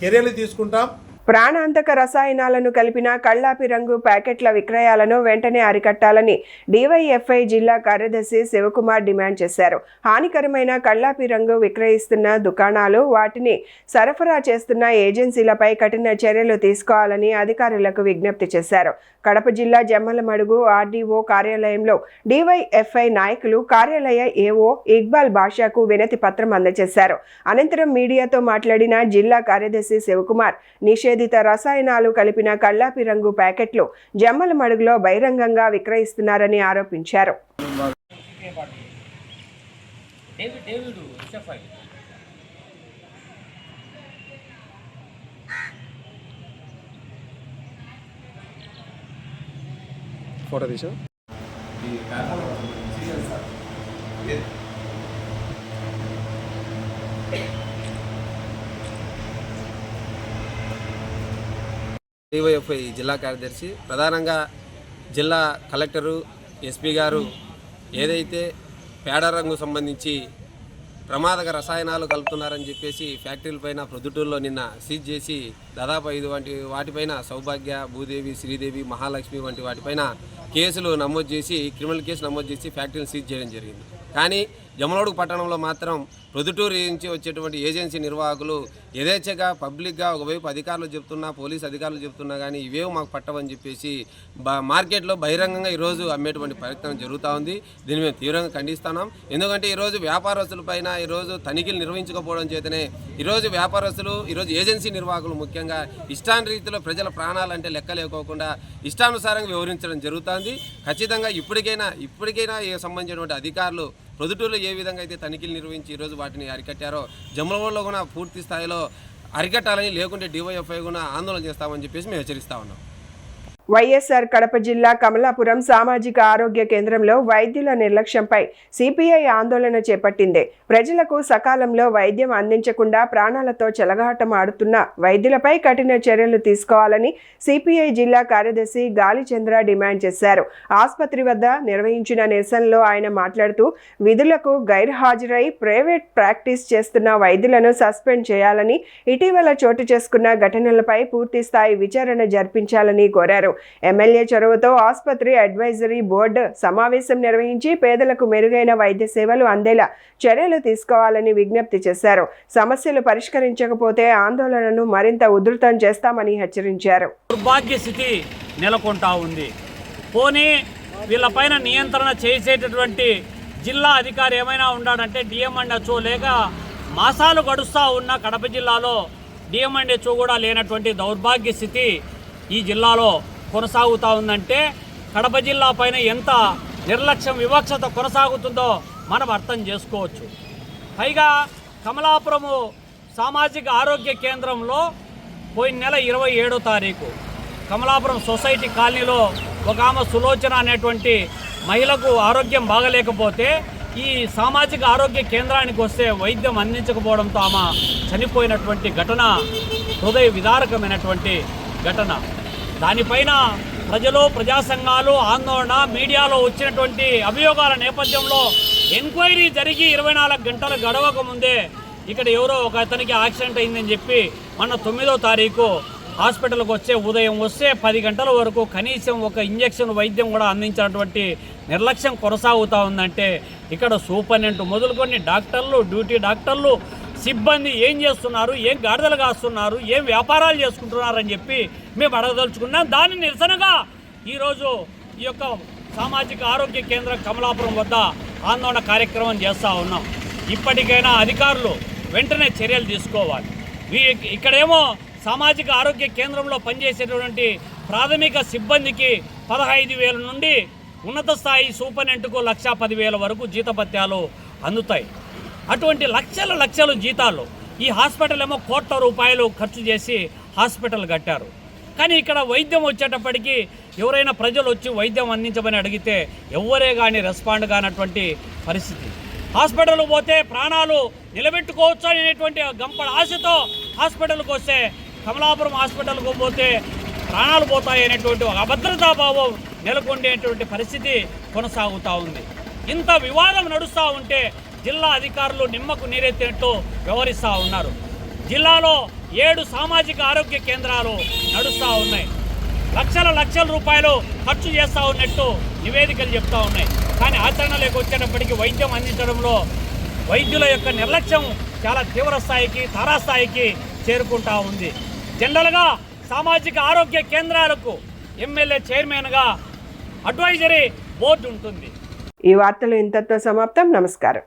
చర్యలు తీసుకుంటాం. ప్రాణాంతక రసాయనాలను కలిపిన కళ్ళాపి రంగు ప్యాకెట్ల విక్రయాలను వెంటనే అరికట్టాలని డివైఎఫ్ఐ జిల్లా కార్యదర్శి శివకుమార్ డిమాండ్ చేశారు. హానికరమైన కళ్ళాపి రంగు విక్రయిస్తున్న దుకాణాలు, వాటిని సరఫరా చేస్తున్న ఏజెన్సీలపై కఠిన చర్యలు తీసుకోవాలని అధికారులకు విజ్ఞప్తి చేశారు. కడప జిల్లా జమ్మలమడుగు ఆర్డీఓ కార్యాలయంలో డివైఎఫ్ఐ నాయకులు కార్యాలయ ఏఓ ఇక్బాల్ బాషాకు వినతి పత్రం అందజేశారు. అనంతరం మీడియాతో మాట్లాడిన జిల్లా కార్యదర్శి శివకుమార్, నిషేధిత రసాయనాలు కలిపిన కళ్ళాపి రంగు ప్యాకెట్లు జమ్మలమడుగులో బహిరంగంగా విక్రయిస్తున్నారని ఆరోపించారు. ఫోటో తీసా డివైఎఫ్ఐ జిల్లా కార్యదర్శి. ప్రధానంగా జిల్లా కలెక్టరు, ఎస్పీ గారు ఏదైతే పేడ రంగు సంబంధించి ప్రమాదక రసాయనాలు కలుపుతున్నారని చెప్పేసి ఫ్యాక్టరీలపైన ప్రొద్దుటూరులో నిన్న సీజ్ చేసి దాదాపు 5 వాటిపైన సౌభాగ్య, భూదేవి, శ్రీదేవి, మహాలక్ష్మి వంటి వాటిపైన కేసులు నమోదు చేసి, క్రిమినల్ కేసు నమోదు చేసి ఫ్యాక్టరీని సీజ్ చేయడం జరిగింది. కానీ జమలమడుగు పట్టణంలో మాత్రం ప్రొద్దుటూరు నుంచి వచ్చేటువంటి ఏజెన్సీ నిర్వాహకులు యథేచ్ఛగా పబ్లిక్గా ఒకవైపు అధికారులు చెప్తున్నా, పోలీసు అధికారులు చెప్తున్నా కానీ ఇవేవి మాకు పట్టవని చెప్పేసి మార్కెట్లో బహిరంగంగా ఈరోజు అమ్మేటువంటి ప్రయత్నం జరుగుతూ ఉంది. దీన్ని మేము తీవ్రంగా ఖండిస్తున్నాం. ఎందుకంటే ఈరోజు వ్యాపారస్తులపైన ఈరోజు తనిఖీలు నిర్వహించకపోవడం చేతనే ఈరోజు వ్యాపారస్తులు, ఈరోజు ఏజెన్సీ నిర్వాహకులు ముఖ్యంగా ఇష్టాన్ రీతిలో ప్రజల ప్రాణాలంటే లెక్కలేకోకుండా ఇష్టానుసారంగా వివరించడం జరుగుతుంది. ఖచ్చితంగా ఇప్పటికైనా సంబంధించినటువంటి అధికారులు ప్రొద్దుటూరులో ఏ విధంగా అయితే తనిఖీలు నిర్వహించి ఈరోజు వాటిని అరికట్టారో జమలమడుగులో కూడా పూర్తి స్థాయిలో అరికట్టాలని, లేకుంటే డివైఎఫ్ఐ కూడా ఆందోళన చేస్తామని చెప్పేసి మేము హెచ్చరిస్తా ఉన్నాం. వైఎస్ఆర్ కడప జిల్లా కమలాపురం సామాజిక ఆరోగ్య కేంద్రంలో వైద్యుల నిర్లక్ష్యంపై సిపిఐ ఆందోళన చేపట్టింది. ప్రజలకు సకాలంలో వైద్యం అందించకుండా ప్రాణాలతో చెలగాటమాడుతున్న వైద్యులపై కఠిన చర్యలు తీసుకోవాలని సిపిఐ జిల్లా కార్యదర్శి గాలిచంద్ర డిమాండ్ చేశారు. ఆసుపత్రి వద్ద నిర్వహించిన నిరసనలో ఆయన మాట్లాడుతూ విధులకు గైర్హాజరై ప్రైవేట్ ప్రాక్టీస్ చేస్తున్న వైద్యులను సస్పెండ్ చేయాలని, ఇటీవల చోటు చేసుకున్న ఘటనలపై పూర్తి స్థాయి విచారణ జరిపించాలని కోరారు. ఎమ్మెల్యే చొరవతో ఆసుపత్రి అడ్వైజరీ బోర్డు సమావేశం నిర్వహించి పేదలకు మెరుగైన వైద్య సేవలు అందేలా చర్యలు తీసుకోవాలని విజ్ఞప్తి చేశారు. సమస్యలు పరిష్కరించకపోతే ఆందోళనను మరింత ఉధృతం చేస్తామని హెచ్చరించారు. దుర్భాగ్య స్థితి నెలకొంటా ఉంది. పోనీ వీళ్ళపైన నియంత్రణ చేసేటటువంటి జిల్లా అధికారి ఏమైనా ఉన్నాడంటే డిఎంఎండ్హెచ్ఓ, లేక మాసాలు గడుస్తూ ఉన్న కడప జిల్లాలో డిఎంఎండ్హెచ్ఓ కూడా లేనటువంటి దౌర్భాగ్య స్థితి ఈ జిల్లాలో కొనసాగుతూ ఉందంటే కడప జిల్లా పైన ఎంత నిర్లక్ష్యం, వివక్షత కొనసాగుతుందో మనం అర్థం చేసుకోవచ్చు. పైగా కమలాపురము సామాజిక ఆరోగ్య కేంద్రంలో పోయిన నెల 27వ తారీఖు కమలాపురం సొసైటీ కాలనీలో ఒక ఆమె సులోచన అనేటువంటి మహిళకు ఆరోగ్యం బాగలేకపోతే ఈ సామాజిక ఆరోగ్య కేంద్రానికి వస్తే వైద్యం అందించకపోవడంతో ఆమె చనిపోయినటువంటి ఘటన హృదయ విదారకమైనటువంటి ఘటన. దానిపైన ప్రజలు, ప్రజా సంఘాలు ఆందోళన, మీడియాలో వచ్చినటువంటి అభియోగాల నేపథ్యంలో ఎంక్వైరీ జరిగి 24 గంటలు గడవక ముందే ఇక్కడ ఎవరో ఒక అతనికి యాక్సిడెంట్ అయిందని చెప్పి మొన్న 9వ తారీఖు హాస్పిటల్కి ఉదయం వస్తే 10 గంటల వరకు కనీసం ఒక ఇంజెక్షన్ వైద్యం కూడా అందించినటువంటి నిర్లక్ష్యం కొనసాగుతూ ఉందంటే ఇక్కడ సూపరింటెండెంట్ మొదలుకొని డాక్టర్లు, డ్యూటీ డాక్టర్లు, సిబ్బంది ఏం చేస్తున్నారు, ఏం గాడిదలు కాస్తున్నారు, ఏం వ్యాపారాలు చేసుకుంటున్నారని చెప్పి మేము అడగదలుచుకున్నాం. దాని నిరసనగా ఈరోజు ఈ యొక్క సామాజిక ఆరోగ్య కేంద్రం కమలాపురం వద్ద ఆందోళన కార్యక్రమం చేస్తూ ఉన్నాం. ఇప్పటికైనా అధికారులు వెంటనే చర్యలు తీసుకోవాలి. ఇక్కడేమో సామాజిక ఆరోగ్య కేంద్రంలో పనిచేసేటటువంటి ప్రాథమిక సిబ్బందికి 15,000 నుండి ఉన్నత స్థాయి సూపరింటెండెంట్కు 1,10,000 వరకు జీతభత్యాలు అందుతాయి. అటువంటి లక్షల జీతాలు ఈ హాస్పిటల్ ఏమో కోట్ల రూపాయలు ఖర్చు చేసి హాస్పిటల్ కట్టారు. కానీ ఇక్కడ వైద్యం వచ్చేటప్పటికి ఎవరైనా ప్రజలు వచ్చి వైద్యం అందించమని అడిగితే ఎవరే కానీ రెస్పాండ్ కానటువంటి పరిస్థితి. హాస్పిటల్కి పోతే ప్రాణాలు నిలబెట్టుకోవచ్చు అనేటువంటి గంపడ ఆశతో హాస్పిటల్కి వస్తే కమలాపురం హాస్పిటల్కి పోతే ప్రాణాలు పోతాయి అనేటువంటి ఒక అభద్రతాభావం నెలకొండేటువంటి పరిస్థితి కొనసాగుతూ ఉంది. ఇంత వివాదం నడుస్తూ ఉంటే జిల్లా అధికారులు నిమ్మకు నీరెత్తినట్టు వ్యవహరిస్తూ ఉన్నారు. జిల్లాలో 7 సామాజిక ఆరోగ్య కేంద్రాలు నడుస్తూ ఉన్నాయి. లక్షల రూపాయలు ఖర్చు చేస్తూ ఉన్నట్టు నివేదికలు చెప్తూ ఉన్నాయి. కానీ ఆచరణలోకి వచ్చేటప్పటికి వైద్యం అందించడంలో వైద్యుల యొక్క నిర్లక్ష్యం చాలా తీవ్ర స్థాయికి, తారాస్థాయికి చేరుకుంటూ ఉంది. జనరల్గా సామాజిక ఆరోగ్య కేంద్రాలకు ఎమ్మెల్యే చైర్మన్గా అడ్వైజరీ బోర్డు ఉంటుంది. ఈ వార్తలు ఇంతతో సమాప్తం. నమస్కారం.